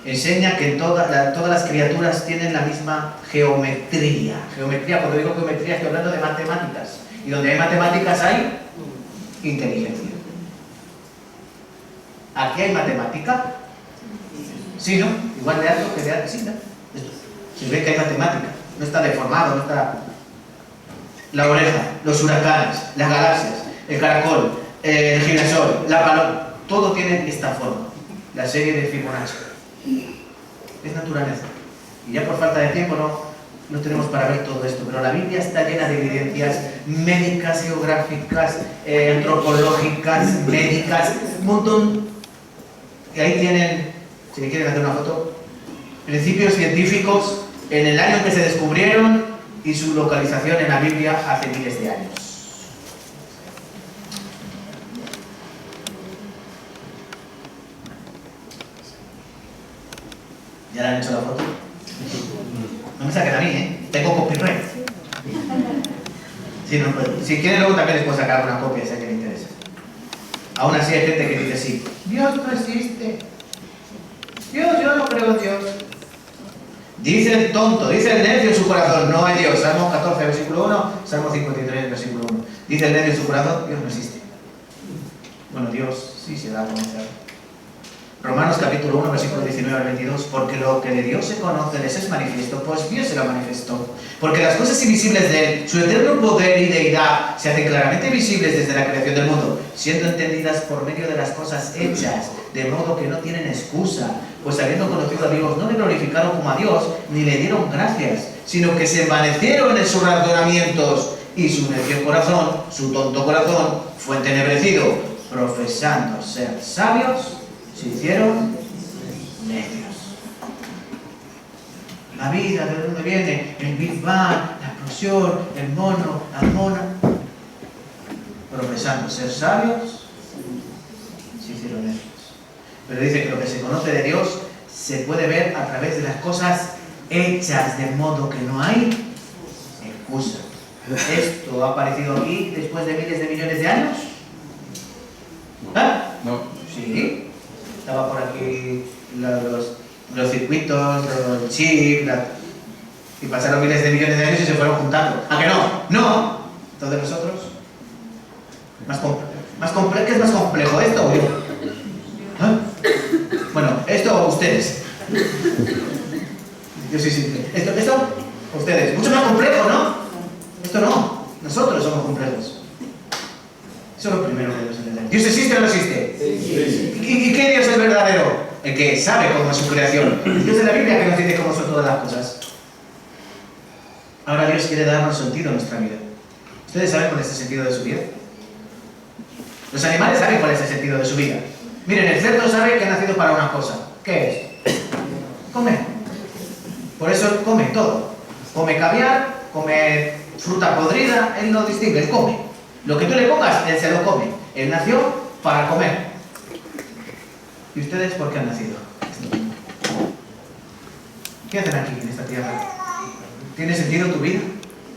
Enseña que todas las criaturas tienen la misma geometría. Geometría, cuando digo geometría estoy hablando de matemáticas. Y donde hay matemáticas hay inteligencia. ¿Aquí hay matemática? Sí, ¿no? Igual de alto que de alto, sí, ¿no? Se ve que hay matemática. No está deformado, no está... La oreja, los huracanes, las galaxias, el caracol, el girasol, la paloma, todo tiene esta forma. La serie de Fibonacci. Es naturaleza. Y ya por falta de tiempo no tenemos para ver todo esto, pero la Biblia está llena de evidencias médicas, geográficas, antropológicas, médicas, un montón. Y ahí tienen, si me quieren hacer una foto, principios científicos en el año en que se descubrieron y su localización en la Biblia hace miles de años. ¿Ya le han hecho la foto? No me saquen a mí, ¿eh? Tengo copyright. Sí, no, pues, si quieren luego también les puedo sacar una copia si a alguien le interesa. Aún así hay gente que dice sí. Dios no existe. Yo no creo en Dios. Dice el tonto, dice el necio en su corazón, no hay Dios. Salmo 14, versículo 1, Salmo 53, versículo 1. Dice el necio en su corazón, Dios no existe. Bueno, Dios sí se da a conocer. Romanos capítulo 1, versículo 19 al 22, porque lo que de Dios se conoce les es manifiesto, pues Dios se lo manifestó. Porque las cosas invisibles de Él, su eterno poder y deidad, se hacen claramente visibles desde la creación del mundo, siendo entendidas por medio de las cosas hechas, de modo que no tienen excusa, pues habiendo conocido a Dios, no le glorificaron como a Dios, ni le dieron gracias, sino que se envanecieron en sus razonamientos, y su necio corazón, su tonto corazón, fue entenebrecido, profesando ser sabios, se hicieron necios. La vida, ¿de dónde viene? El Big Bang, la explosión, el mono, la mona. Profesando ser sabios, se hicieron necios. Pero dice que lo que se conoce de Dios se puede ver a través de las cosas hechas, de modo que no hay excusa. ¿Esto ha aparecido aquí después de miles de millones de años? ¿Ah? No. Sí. Estaba por aquí los circuitos, el chip, y pasaron miles de millones de años y se fueron juntando. ¿A que no? No. Entonces nosotros, ¿qué es más complejo, esto o yo? ¿Eh? Bueno, esto o ustedes. Yo sí, sí. Esto o ustedes. Mucho más complejo, ¿no? Esto no. Nosotros somos complejos. Eso es lo primero que debemos entender. ¿Dios existe o no existe? Sí. ¿Y qué Dios es verdadero? El que sabe cómo es su creación. El Dios de la Biblia que nos dice cómo son todas las cosas. Ahora Dios quiere darnos sentido a nuestra vida. ¿Ustedes saben cuál es el sentido de su vida? Los animales saben cuál es el sentido de su vida. Miren, el cerdo sabe que ha nacido para una cosa. ¿Qué es? Comer. Por eso come todo. Come caviar, come fruta podrida, él no distingue, él come. Lo que tú le pongas, él se lo come. Él nació para comer. ¿Y ustedes por qué han nacido? ¿Qué hacen aquí en esta tierra? ¿Tiene sentido tu vida?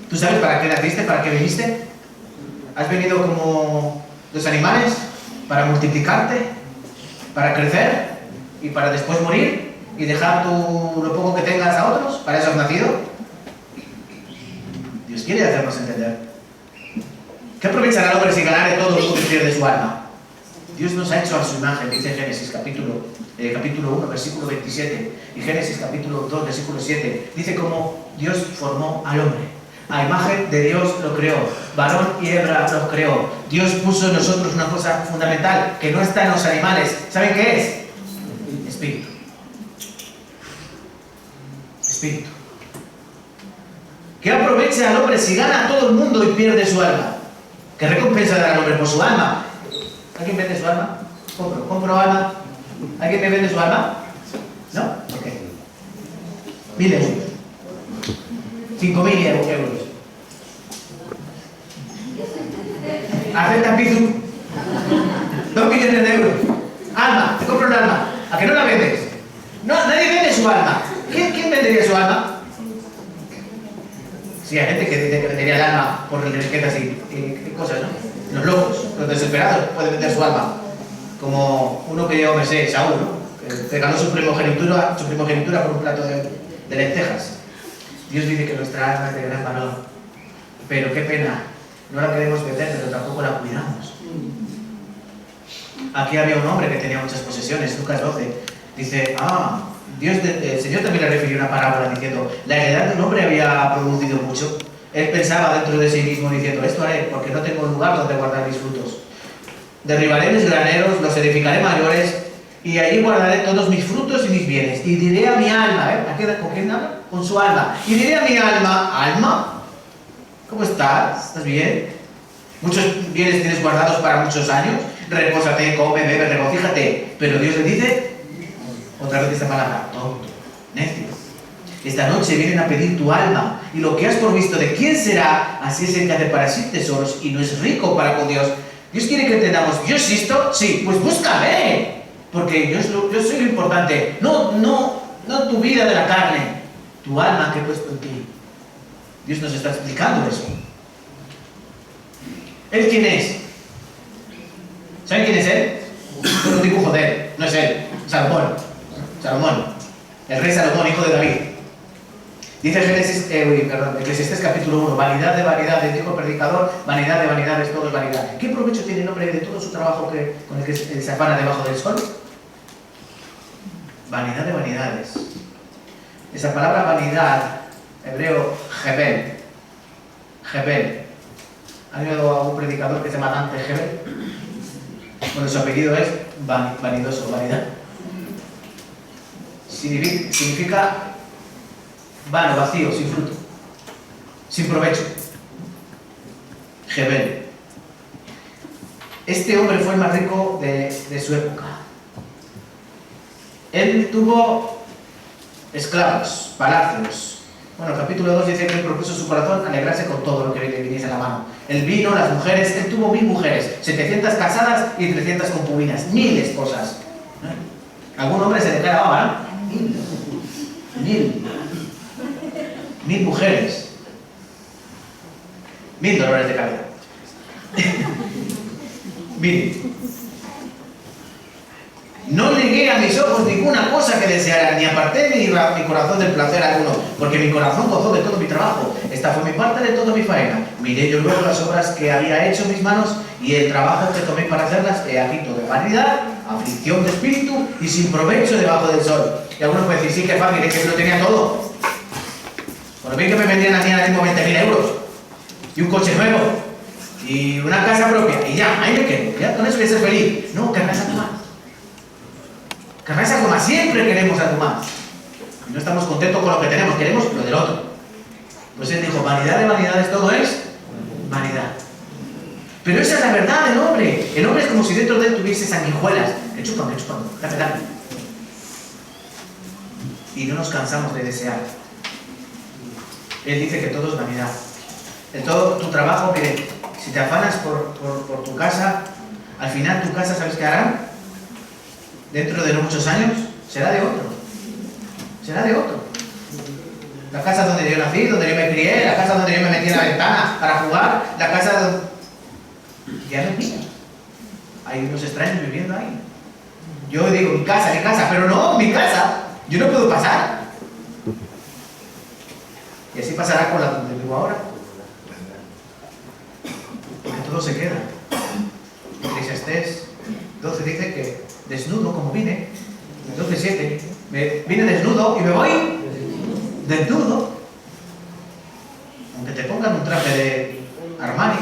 ¿Tú sabes para qué naciste, para qué viniste? ¿Has venido como los animales para multiplicarte, para crecer y para después morir y dejar lo poco que tengas a otros? ¿Para eso has nacido? Dios quiere hacernos entender. ¿Qué aprovechará el hombre si ganare todo el mundo y pierde su alma? Dios nos ha hecho a su imagen, dice Génesis capítulo 1, versículo 27, y Génesis capítulo 2, versículo 7, dice cómo Dios formó al hombre. A imagen de Dios lo creó, varón y hembra los creó. Dios puso en nosotros una cosa fundamental que no está en los animales. ¿Saben qué es? Espíritu. Espíritu. ¿Qué aprovecha al hombre si gana a todo el mundo y pierde su alma? ¿Qué recompensa dará al hombre por su alma? ¿Alguien vende su alma? Compro alma. ¿Alguien me vende su alma? ¿No? Ok. 1.000 euros. 5.000 euros. Acepta Pizu. 2 millones de euros. Alma, te compro un alma. ¿A que no la vendes? No, nadie vende su alma. ¿Quién vendería su alma? Sí, hay gente que dice que vendería el alma por riquezas y cosas, ¿no? Los locos, los desesperados pueden vender su alma. Como uno que yo me sé, Saúl, ¿no? Que ganó su primogenitura por un plato de lentejas. Dios dice que nuestra alma es de gran valor. Pero qué pena, no la queremos vender, pero tampoco la cuidamos. Aquí había un hombre que tenía muchas posesiones, Lucas 12. Dice, el Señor también le refirió una parábola diciendo, la heredad de un hombre había producido mucho. Él pensaba dentro de sí mismo diciendo, esto haré porque no tengo lugar donde guardar mis frutos. Derribaré mis graneros, los edificaré mayores, y allí guardaré todos mis frutos y mis bienes. Y diré a mi alma, ¿con quién habla? Con su alma. Y diré a mi alma, alma, ¿cómo estás? ¿Estás bien? Muchos bienes tienes guardados para muchos años. Repósate, come, bebe, regocíjate. Pero Dios le dice, otra vez esta palabra, tonto, necio. Esta noche vienen a pedir tu alma, y lo que has provisto de quién será, así es el que hace para sí tesoros y no es rico para con Dios. Dios quiere que entendamos, ¿yo existo? Sí, pues búscame, porque yo soy lo importante, no tu vida de la carne, tu alma que he puesto en ti. Dios nos está explicando eso. ¿Él quién es? ¿Saben quién es él? Es un dibujo de él, no es él, Salomón, el rey Salomón, hijo de David. Dice Eclesiastés capítulo 1, vanidad de vanidades, dijo el predicador, vanidad de vanidades, todo es vanidad. ¿Qué provecho tiene el hombre de todo su trabajo con el que se afana debajo del sol? Vanidad de vanidades. Esa palabra vanidad, hebreo, Jebel. ¿Ha habido algún predicador que se llama Dante Jebel? Bueno, su apellido es vanidoso, vanidad. Significa vano, vacío, sin fruto, sin provecho. Jebel. Este hombre fue el más rico de su época. Él tuvo esclavos, palacios. Bueno, el capítulo 2 dice que él propuso su corazón alegrarse con todo lo que le viniese a la mano. El vino, las mujeres, él tuvo 1.000 mujeres, 700 casadas y 300 concubinas, 1.000 esposas. Algún hombre se declaraba, ¿no? 1.000 mujeres, 1.000 dolores de cabeza. 1.000 No negué a mis ojos ninguna cosa que deseara, ni aparté mi corazón del placer alguno, porque mi corazón gozó de todo mi trabajo. Esta fue mi parte de toda mi faena. Miré yo luego las obras que había hecho mis manos y el trabajo que tomé para hacerlas. He aquí todo vanidad, aflicción de espíritu y sin provecho debajo del sol. Y algunos pueden decir, sí, que fácil, es que lo tenía todo. Cuando vi que me vendían a mí ahora mismo 20.000 euros y un coche nuevo y una casa propia, y ya, ahí me quedo, ya con eso voy a ser feliz. No, querrás algo más. Querrás algo más, siempre queremos algo más. Y no estamos contentos con lo que tenemos, queremos lo del otro. Pues él dijo, vanidad de vanidades, todo es vanidad. Pero esa es la verdad del hombre. El hombre es como si dentro de él tuviese sanguijuelas. Que chupan, dame. Y no nos cansamos de desear. Él dice que todo es vanidad. En todo tu trabajo, mire, si te afanas por tu casa, al final tu casa, ¿sabes qué harán? Dentro de no muchos años, será de otro. Será de otro. La casa donde yo nací, donde yo me crié, la casa donde yo me metí en la ventana para jugar, la casa donde... Ya no es mía. Hay unos extraños viviendo ahí. Yo digo, mi casa, pero no, mi casa. Yo no puedo pasar. Y así pasará con la donde vivo ahora. Porque todo se queda. Eclesiastés 12 dice que desnudo como vine, 12:7, vine desnudo y me voy desnudo. Aunque te pongan un traje de Armani,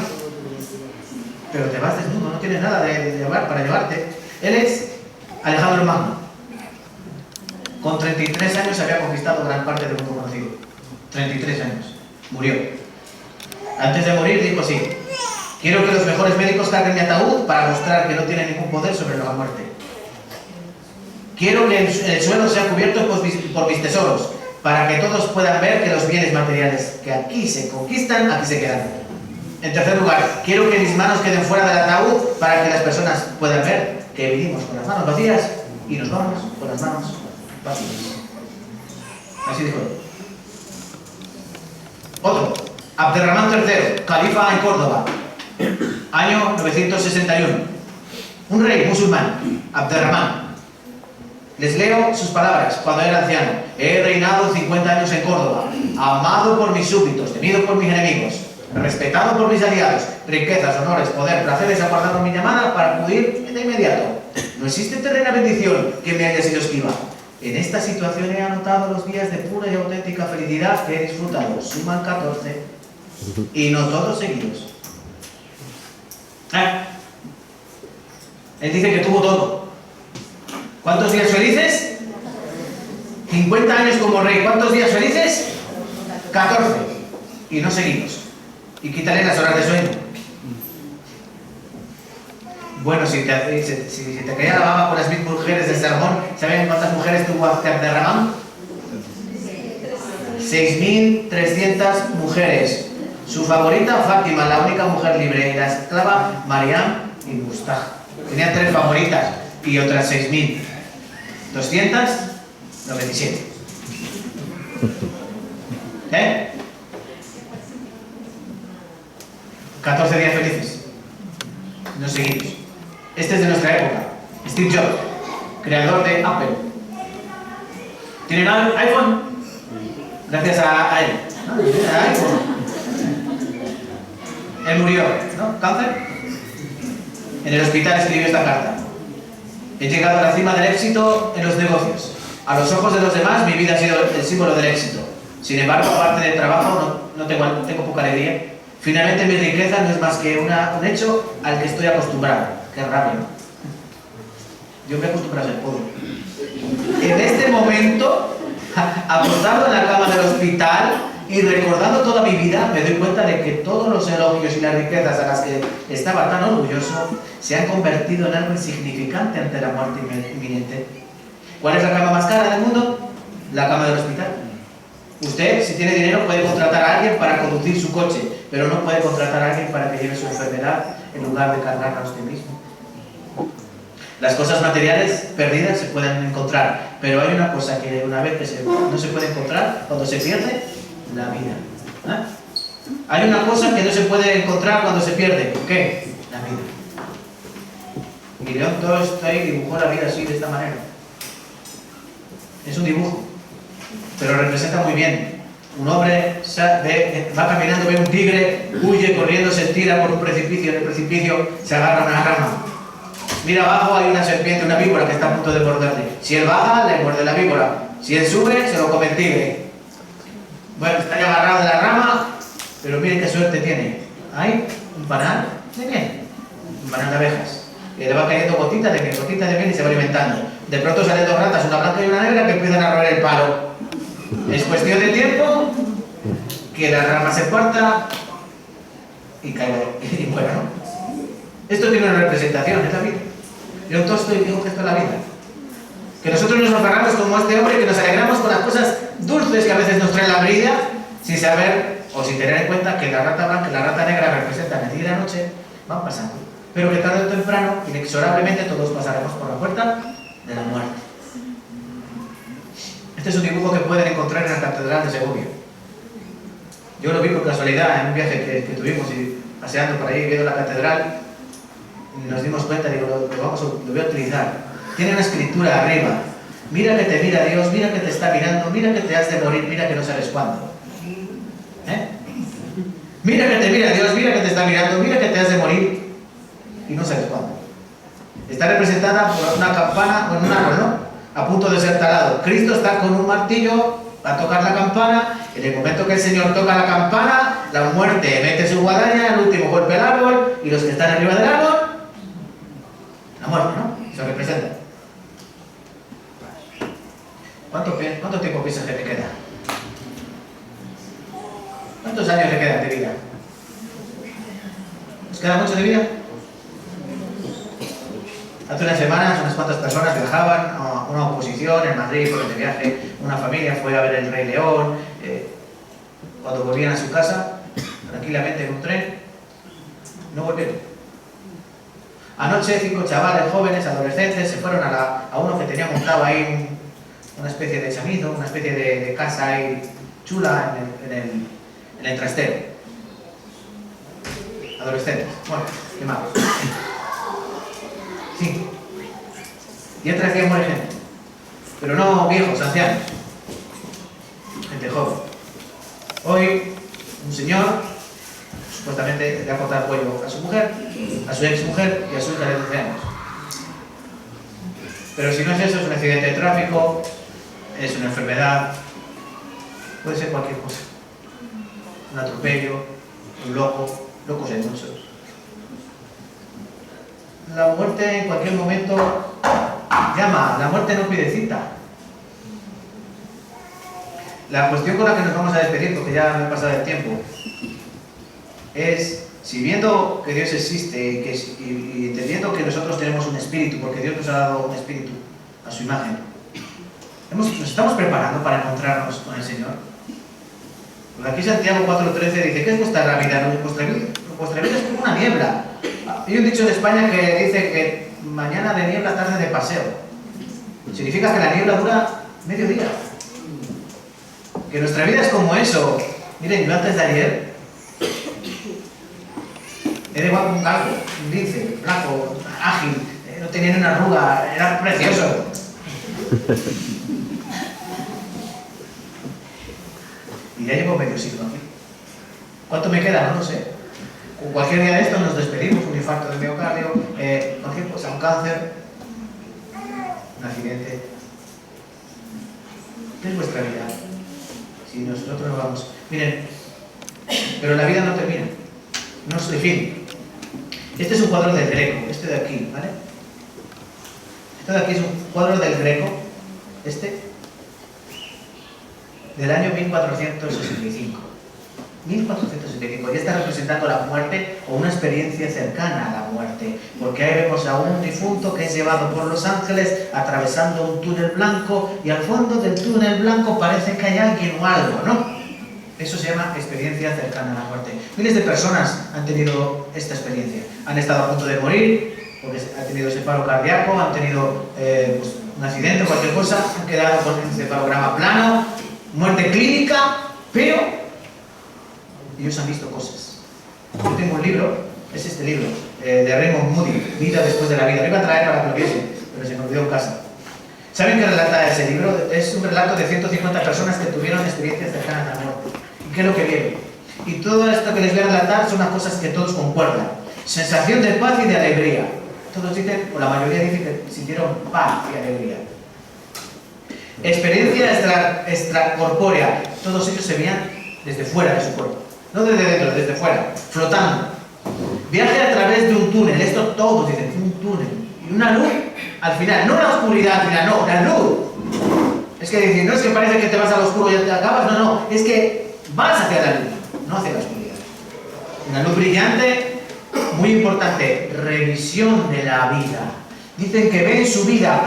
pero te vas desnudo, no tienes nada de llevar para llevarte. Él es Alejandro Magno. Con 33 años había conquistado gran parte del mundo conocido. 33 años. Murió. Antes de morir dijo así: quiero que los mejores médicos carguen mi ataúd para mostrar que no tiene ningún poder sobre la muerte. Quiero que el suelo sea cubierto por mis tesoros, para que todos puedan ver que los bienes materiales que aquí se conquistan, aquí se quedan. En tercer lugar, quiero que mis manos queden fuera del ataúd para que las personas puedan ver que vinimos con las manos vacías y nos vamos con las manos vacías. Así dijo él. Otro, Abderramán III, califa en Córdoba, año 961. Un rey musulmán, Abderramán. Les leo sus palabras cuando era anciano. He reinado 50 años en Córdoba, amado por mis súbditos, temido por mis enemigos, respetado por mis aliados, riquezas, honores, poder, placeres aguardaron mi llamada para acudir de inmediato. No existe terrena bendición que me haya sido esquiva. En esta situación he anotado los días de pura y auténtica felicidad que he disfrutado. Suman 14 y no todos seguidos. Él dice que tuvo todo. ¿Cuántos días felices? 50 años como rey. ¿Cuántos días felices? 14 y no seguidos. Y quítale las horas de sueño. Bueno, si te caía la baba con las 1000 mujeres del sermón, ¿saben cuántas mujeres tuvo Abderramán? 6.300 mujeres. Su favorita, Fátima, la única mujer libre, y la esclava, Mariam y Mustah. Tenía 3 favoritas y otras 6.297. 14 días felices, no seguidos. Este es de nuestra época. Steve Jobs, creador de Apple. ¿Tienen iPhone? Gracias a él. Él murió, ¿no? ¿Cáncer? En el hospital escribió esta carta: he llegado a la cima del éxito en los negocios. A los ojos de los demás mi vida ha sido el símbolo del éxito. Sin embargo, aparte del trabajo, no tengo poca alegría. Finalmente mi riqueza no es más que un hecho al que estoy acostumbrado. Qué rabia, ¿no? Yo me acostumbro a ser pobre. En este momento, acostado en la cama del hospital y recordando toda mi vida, me doy cuenta de que todos los elogios y las riquezas a las que estaba tan orgulloso se han convertido en algo insignificante ante la muerte inminente. ¿Cuál es la cama más cara del mundo? La cama del hospital. Usted, si tiene dinero, puede contratar a alguien para conducir su coche, pero no puede contratar a alguien para que lleve su enfermedad en lugar de cargarla a usted mismo. Las cosas materiales perdidas se pueden encontrar, pero hay una cosa que una vez que no se puede encontrar, cuando se pierde, la vida. Hay una cosa que no se puede encontrar cuando se pierde. ¿Qué? La vida. Y León Tolstoy dibujó la vida así, de esta manera. Es un dibujo, pero representa muy bien. Un hombre va caminando, ve un tigre, huye corriendo, se tira por un precipicio, en el precipicio se agarra a una rama. Mira abajo, hay una serpiente, una víbora que está a punto de morderle. Si él baja, le muerde la víbora. Si él sube, se lo come el tigre. Bueno, está ahí agarrado de la rama, pero miren qué suerte tiene. Hay un panal de miel, un panal de abejas. Y le va cayendo gotitas de miel y se va alimentando. De pronto salen dos ratas, una blanca y una negra, que empiezan a roer el palo. Es cuestión de tiempo que la rama se parta y caiga y muera, ¿no? Esto tiene una representación, es la vida. León Tolstoy dijo que esto es la vida. Que nosotros nos aferramos como este hombre, que nos alegramos con las cosas dulces que a veces nos traen la brilla, sin saber o sin tener en cuenta que la rata blanca y la rata negra representan el día y la noche, van pasando. Pero que tarde o temprano, inexorablemente, todos pasaremos por la puerta de la muerte. Este es un dibujo que pueden encontrar en la Catedral de Segovia. Yo lo vi por casualidad en un viaje que tuvimos y paseando por ahí, viendo la catedral, nos dimos cuenta, digo, lo voy a utilizar. Tiene una escritura arriba. Mira que te mira Dios, mira que te está mirando, mira que te has de morir, mira que no sabes cuándo. Mira que te mira Dios, mira que te está mirando, mira que te has de morir y no sabes cuándo. Está representada por una campana o en un árbol, ¿no? A punto de ser talado. Cristo está con un martillo a tocar la campana. En el momento que el Señor toca la campana, la muerte mete su guadaña, el último golpe al árbol, y los que están arriba del árbol, la muerte, ¿no? Se representa. ¿Cuánto tiempo piensas que te queda? ¿Cuántos años le quedan de vida? ¿Nos queda mucho de vida? Hace unas semanas unas cuantas personas viajaban a una oposición en Madrid, fueron de viaje, una familia fue a ver el Rey León, cuando volvían a su casa, tranquilamente en un tren, no volvieron. Anoche 5 chavales jóvenes, adolescentes, se fueron a uno que tenía montado ahí una especie de chamizo, una especie de casa ahí chula en el trastero. Adolescentes, bueno, qué malo. Sí. Y otra vez muere gente. Pero no viejos, ancianos. Gente joven. Hoy, un señor, supuestamente le ha cortado el cuello a su mujer, a su ex mujer y a su hija de 12 años. Pero si no es eso, es un accidente de tráfico, es una enfermedad, puede ser cualquier cosa. Un atropello, un loco, locos hay muchos. La muerte en cualquier momento llama, la muerte no pide cita. La cuestión con la que nos vamos a despedir, porque ya me he pasado el tiempo, es, si viendo que Dios existe y entendiendo que nosotros tenemos un espíritu, porque Dios nos ha dado un espíritu a su imagen, nos estamos preparando para encontrarnos con el Señor. Porque aquí Santiago 4:13 dice, ¿qué es vuestra vida? Vuestra vida es como una niebla. Hay un dicho en España que dice que mañana de niebla, tarde de paseo. Significa que la niebla dura medio día. Que nuestra vida es como eso. Miren, yo antes de ayer era igual que un galgo, un lince, blanco, ágil, no tenía ni una arruga, era precioso. Y ya llevo medio siglo aquí. ¿Cuánto me queda? No lo sé. Cualquier día de esto nos despedimos, un infarto de miocardio, cualquier cosa, un cáncer, un accidente. ¿Qué es vuestra vida? Si nosotros nos vamos. Miren, pero la vida no termina, no es el fin. Este es un cuadro del Greco, este de aquí, ¿vale? Este de aquí es un cuadro del Greco, del año 1465. 1465, ya está representando la muerte o una experiencia cercana a la muerte, porque ahí vemos a un difunto que es llevado por los ángeles atravesando un túnel blanco y al fondo del túnel blanco parece que hay alguien o algo, ¿no? Eso se llama experiencia cercana a la muerte. Miles de personas han tenido esta experiencia, han estado a punto de morir porque han tenido ese paro cardíaco, han tenido pues, un accidente o cualquier cosa, han quedado con un encefalograma plano, muerte clínica, pero ellos han visto cosas. Yo tengo un libro, es este libro, de Raymond Moody, Vida después de la vida. Lo iba a traer para que lo viesen, pero se me olvidó en casa. ¿Saben qué relata ese libro? Es un relato de 150 personas que tuvieron experiencias cercanas a la muerte. ¿Y qué es lo que vieron? Y todo esto que les voy a relatar son las cosas que todos concuerdan. Sensación de paz y de alegría. Todos dicen, o la mayoría dicen que sintieron paz y alegría. Experiencia extracorpórea. Todos ellos se veían desde fuera de su cuerpo. No desde dentro, desde fuera. Flotando. Viaje a través de un túnel. Esto todos dicen, un túnel. Y una luz al final. No la oscuridad al final, no, la luz. Es que dicen, no es que parece que te vas al oscuro y ya te acabas. No, no. Es que vas hacia la luz, no hacia la oscuridad. Una luz brillante, muy importante. Revisión de la vida. Dicen que ven su vida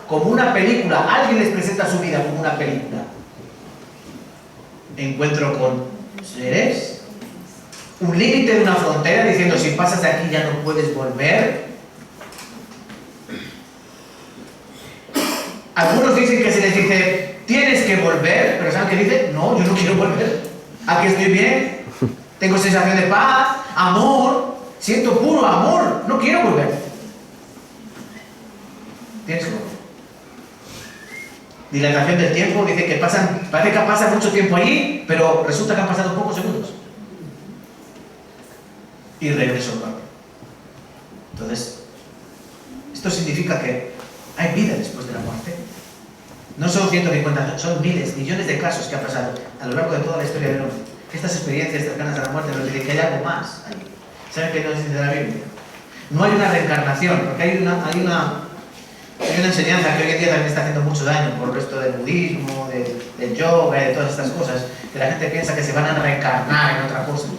como una película. Alguien les presenta su vida como una película. Encuentro con seres. Un límite de una frontera diciendo si pasas de aquí ya no puedes volver. Algunos dicen que se les dice tienes que volver, pero ¿saben qué dicen? No, yo no quiero volver. Aquí estoy bien, tengo sensación de paz, amor. Siento puro amor, no quiero volver. Tienes que volver. Dilatación del tiempo, dice que parece que pasa mucho tiempo allí, pero resulta que han pasado pocos segundos. Y regreso al cuerpo. Entonces, esto significa que hay vida después de la muerte. No son 150, son miles, millones de casos que han pasado a lo largo de toda la historia del hombre. Estas experiencias cercanas a la muerte nos dicen que hay algo más ahí. ¿Saben qué nos dice la Biblia? No hay una reencarnación, porque hay una enseñanza que hoy en día también está haciendo mucho daño por el resto del budismo, del yoga y de todas estas cosas, que la gente piensa que se van a reencarnar en otra cosa.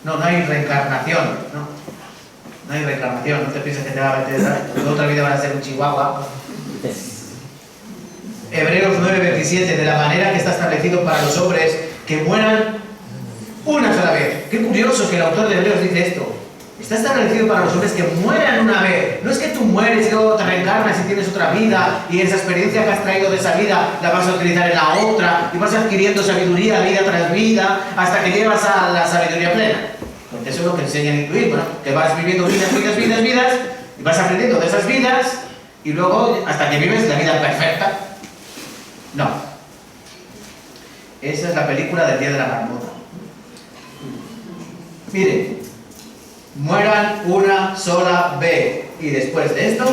No, no hay reencarnación, no hay reencarnación, no te pienses que te va a meter en otra vida, van a ser un chihuahua. Hebreos 9:27, de la manera que está establecido para los hombres que mueran una sola vez. Qué curioso que el autor de Hebreos dice esto. Está establecido para los hombres que mueran una vez. No es que tú mueres y luego te reencarnas y tienes otra vida y esa experiencia que has traído de esa vida la vas a utilizar en la otra y vas adquiriendo sabiduría vida tras vida hasta que llegas a la sabiduría plena. Porque eso es lo que enseñan a incluir, bueno, que vas viviendo vidas y vas aprendiendo de esas vidas y luego hasta que vives la vida perfecta. No. Esa es la película del Día de la Marmota. Miren, mueran una sola vez y después de esto,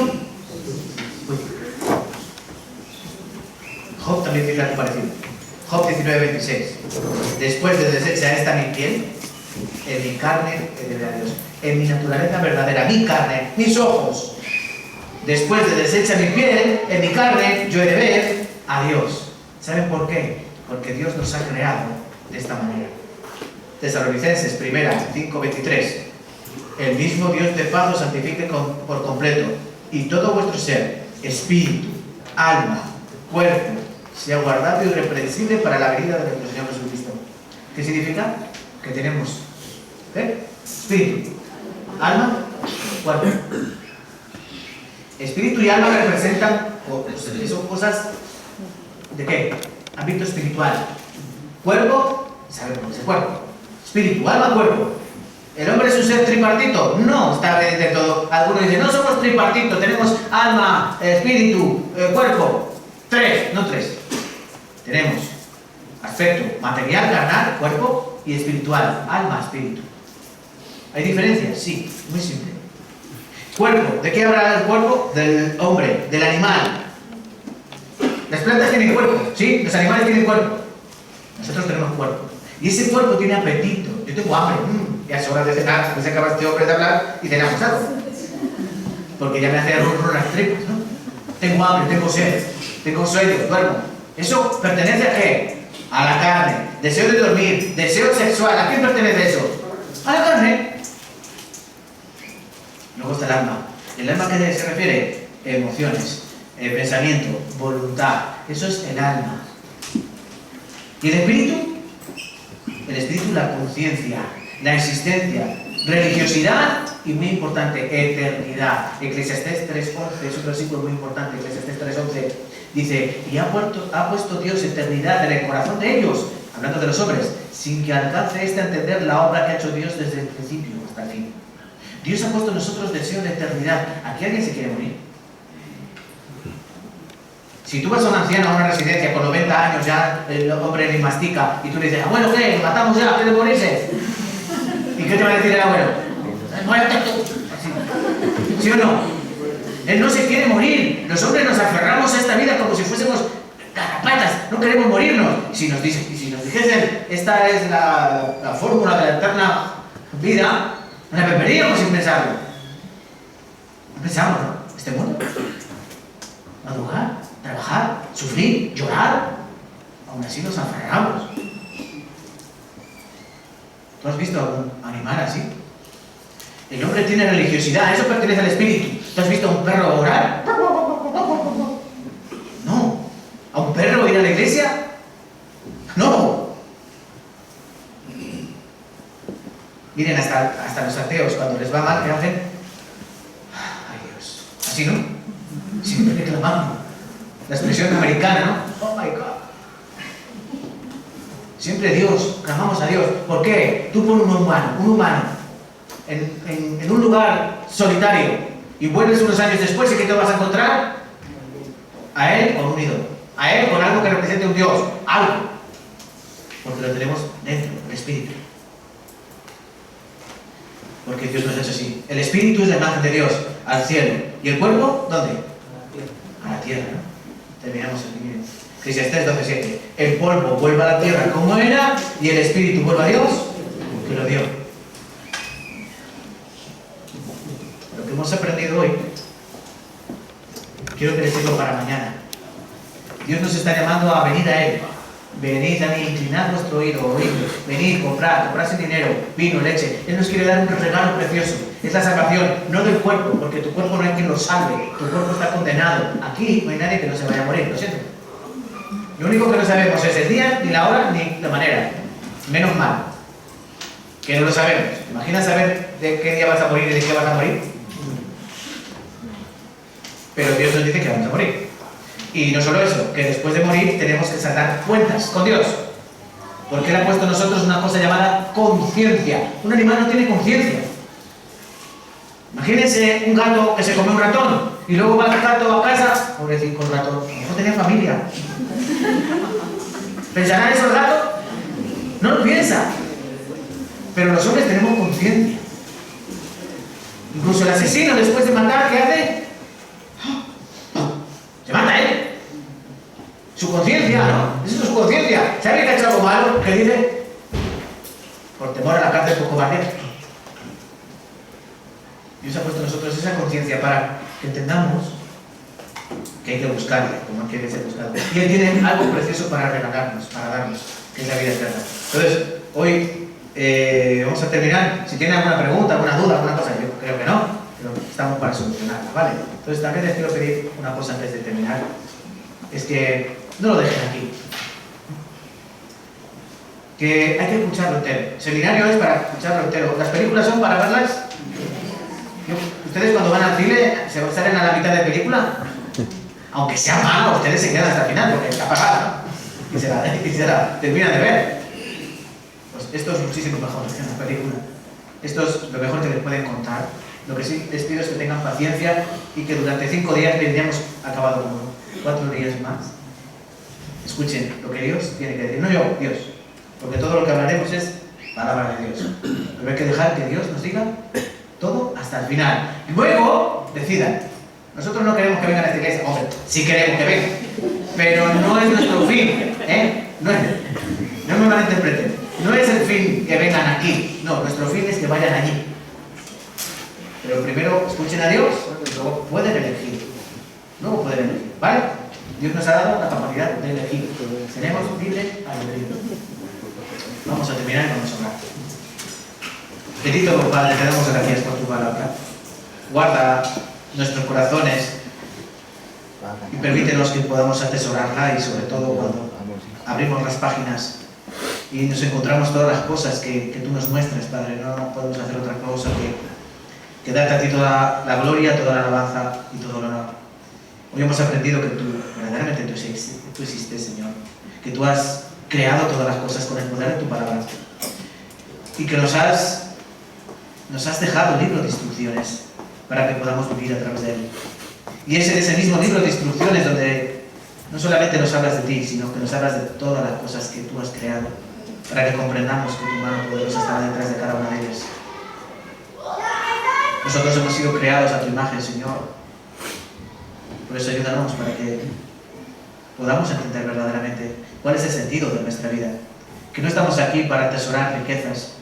Job también dice algo parecido. Job 19:26. Después de deshecha esta mi piel, en mi carne he de ver a Dios. En mi naturaleza verdadera, mi carne, mis ojos. Después de deshecha mi piel, en mi carne yo he de ver a Dios. ¿Saben por qué? Porque Dios nos ha creado de esta manera. Tesalonicenses 5:23. El mismo Dios de paz os santifique por completo, y todo vuestro ser, espíritu, alma, cuerpo, sea guardado irreprensible para la venida de nuestro Señor Jesucristo. ¿Qué significa? Que tenemos espíritu, alma, cuerpo. Espíritu y alma representan, son cosas ¿de qué? Ámbito espiritual. Cuerpo, sabemos ese cuerpo. Espíritu, alma, cuerpo. ¿El hombre es un ser tripartito? No, está bien de todo. Algunos dicen, no somos tripartitos, tenemos alma, espíritu, cuerpo. No tres. Tenemos aspecto material, carnal, cuerpo, y espiritual, alma, espíritu. ¿Hay diferencias? Sí, muy simple. Cuerpo, ¿de qué habla el cuerpo? Del hombre, del animal. Las plantas tienen cuerpo, ¿sí? Los animales tienen cuerpo. Nosotros tenemos cuerpo. Y ese cuerpo tiene apetito. Yo tengo hambre. Ya es hora de cenar. Después se acaba este hombre de hablar y cenamos algo. Porque ya me hace rurro las tripas, ¿no? Tengo hambre, tengo sed, tengo sueño, duermo. ¿Eso pertenece a qué? A la carne. Deseo de dormir, deseo sexual. ¿A quién pertenece eso? A la carne. Luego está el alma. ¿El alma a qué se refiere? Emociones, pensamiento, voluntad. Eso es el alma. ¿Y el espíritu? El espíritu, la conciencia, la existencia, religiosidad y, muy importante, eternidad. Eclesiastés 3:11 es un versículo muy importante. Eclesiastés 3:11 dice, y ha puesto Dios eternidad en el corazón de ellos. hablando de los hombres, sin que alcance este a entender la obra que ha hecho Dios desde el principio hasta el fin. Dios ha puesto en nosotros deseo de eternidad. ¿Aquí alguien se quiere morir? Si tú vas a un anciano a una residencia con 90 años, ya el hombre ni mastica, y tú le dices, abuelo, ¿qué? ¿Lo matamos ya? ¿Quiere morirse? ¿Y qué te va a decir el abuelo? ¡Muérete tú! ¿Sí o no? Él no se quiere morir. Los hombres nos aferramos a esta vida como si fuésemos garrapatas. No queremos morirnos. Si nos dijesen, esta es la fórmula de la eterna vida, la beberíamos sin pensarlo. No pensamos, ¿no? Este mundo. Madrugar, trabajar, sufrir, llorar. Aún así nos aferramos. ¿Tú has visto algún animal así? El hombre tiene religiosidad, eso pertenece al espíritu. ¿Tú has visto a un perro orar? No. ¿A un perro ir a la iglesia? No. Miren, hasta los ateos, cuando les va mal, ¿qué hacen? Ay Dios. Así, ¿no? Siempre reclamando. La expresión americana, ¿no? Oh my God. Siempre Dios, clamamos a Dios. ¿Por qué? Tú pon un humano. En un lugar solitario y vuelves unos años después y ¿qué te vas a encontrar? A él con un ídolo, a él con algo que represente un Dios, algo, porque lo tenemos dentro, el espíritu, porque Dios nos ha hecho así. El espíritu es la imagen de Dios al cielo y el cuerpo, ¿dónde? A la tierra, ¿no? Terminamos el libro. Eclesiastés 12:7. El polvo vuelve a la tierra como era y el espíritu vuelve a Dios que lo dio. Hemos aprendido hoy, quiero que les sirva para mañana. Dios nos está llamando a venir a Él. Venid a mí, inclinad vuestro oído, oídme. Venid, comprad sin dinero, vino, leche. Él nos quiere dar un regalo precioso. Es la salvación, no del cuerpo, porque tu cuerpo no hay quien lo salve. Tu cuerpo está condenado. Aquí no hay nadie que no se vaya a morir, lo siento. Lo único que no sabemos es el día, ni la hora, ni la manera. Menos mal que no lo sabemos. ¿Imaginas saber de qué día vas a morir y de qué vas a morir? Pero Dios nos dice que vamos a morir. Y no solo eso, que después de morir tenemos que saldar cuentas con Dios. Porque Él ha puesto en nosotros una cosa llamada conciencia. Un animal no tiene conciencia. Imagínense un gato que se come un ratón y luego va el gato a casa, pobrecito ratón, no tenía familia. ¿Pensará eso el gato? No lo piensa. Pero los hombres tenemos conciencia. Incluso el asesino, después de matar, ¿qué hace? Se mata él. Su conciencia, ¿no? Esa es su conciencia. ¿Sabe que ha hecho algo malo? ¿Qué dice? Por temor a la cárcel por cobardía. Dios ha puesto en nosotros esa conciencia para que entendamos que hay que buscarle, como quiere ser buscado. Y Él tiene algo precioso para regalarnos, para darnos, que es la vida eterna. Entonces, hoy vamos a terminar. Si tienen alguna pregunta, alguna duda, alguna cosa, yo creo que no, pero estamos para solucionarla, ¿vale? Entonces, también les quiero pedir una cosa antes de terminar. Es que no lo dejen aquí. Que hay que escucharlo entero. El seminario es para escucharlo entero. Las películas son para verlas. Ustedes cuando van al cine, ¿se salen a la mitad de película? Aunque sea malo, ustedes se quedan hasta el final porque está pagada, ¿no? Y se la terminan de ver. Pues esto es muchísimo mejor que una película. Esto es lo mejor que les pueden contar. Lo que sí les pido es que tengan paciencia y que durante 5 días tendríamos acabado con 4 días más. Escuchen lo que Dios tiene que decir. No yo, Dios. Porque todo lo que hablaremos es palabra de Dios. Pero hay que dejar que Dios nos diga todo hasta el final. Luego, decidan. Nosotros no queremos que vengan a esta iglesia. Hombre, sí queremos que vengan. Pero no es nuestro fin. No me malinterpreten. No es el fin que vengan aquí. No, nuestro fin es que vayan allí. Pero primero escuchen a Dios y luego pueden elegir. Luego pueden elegir. ¿Vale? Dios nos ha dado la capacidad de elegir. Tenemos libre albedrío. Vamos a terminar y vamos a orar. Bendito Padre, te damos gracias por tu palabra. Guarda nuestros corazones y permítenos que podamos atesorarla, y sobre todo cuando abrimos las páginas y nos encontramos todas las cosas que tú nos muestras, Padre. No podemos hacer otra cosa que darte a ti toda la gloria, toda la alabanza y todo el honor. Hoy hemos aprendido que tú, verdaderamente tú existes, Señor, que tú has creado todas las cosas con el poder de tu palabra. Y que nos has dejado un libro de instrucciones para que podamos vivir a través de él. Y es en ese mismo libro de instrucciones donde no solamente nos hablas de ti, sino que nos hablas de todas las cosas que tú has creado, para que comprendamos que tu mano poderosa está detrás de cada una de ellas. Nosotros hemos sido creados a tu imagen, Señor. Por eso ayúdanos para que podamos entender verdaderamente cuál es el sentido de nuestra vida. Que no estamos aquí para atesorar riquezas,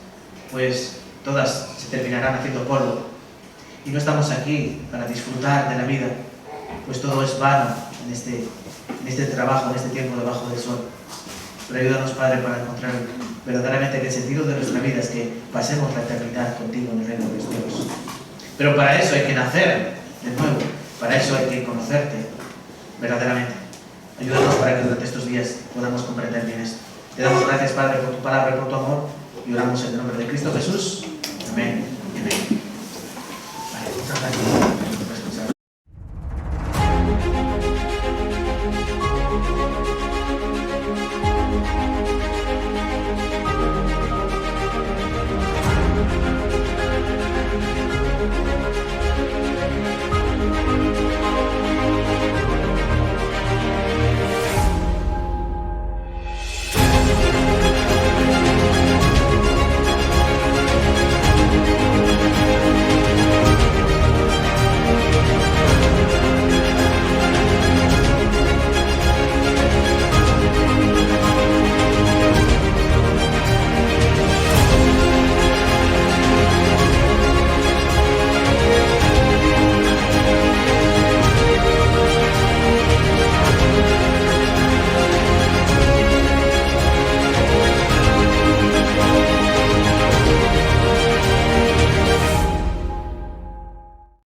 pues todas se terminarán haciendo polvo. Y no estamos aquí para disfrutar de la vida, pues todo es vano en este trabajo, en este tiempo debajo del sol. Pero ayúdanos, Padre, para encontrar verdaderamente que el sentido de nuestra vida es que pasemos la eternidad contigo en el reino de los cielos. Pero para eso hay que nacer de nuevo, para eso hay que conocerte verdaderamente. Ayúdanos para que durante estos días podamos comprender bien esto. Te damos gracias, Padre, por tu palabra y por tu amor, y oramos en el nombre de Cristo Jesús. Amén. Amén. Vale, muchas gracias.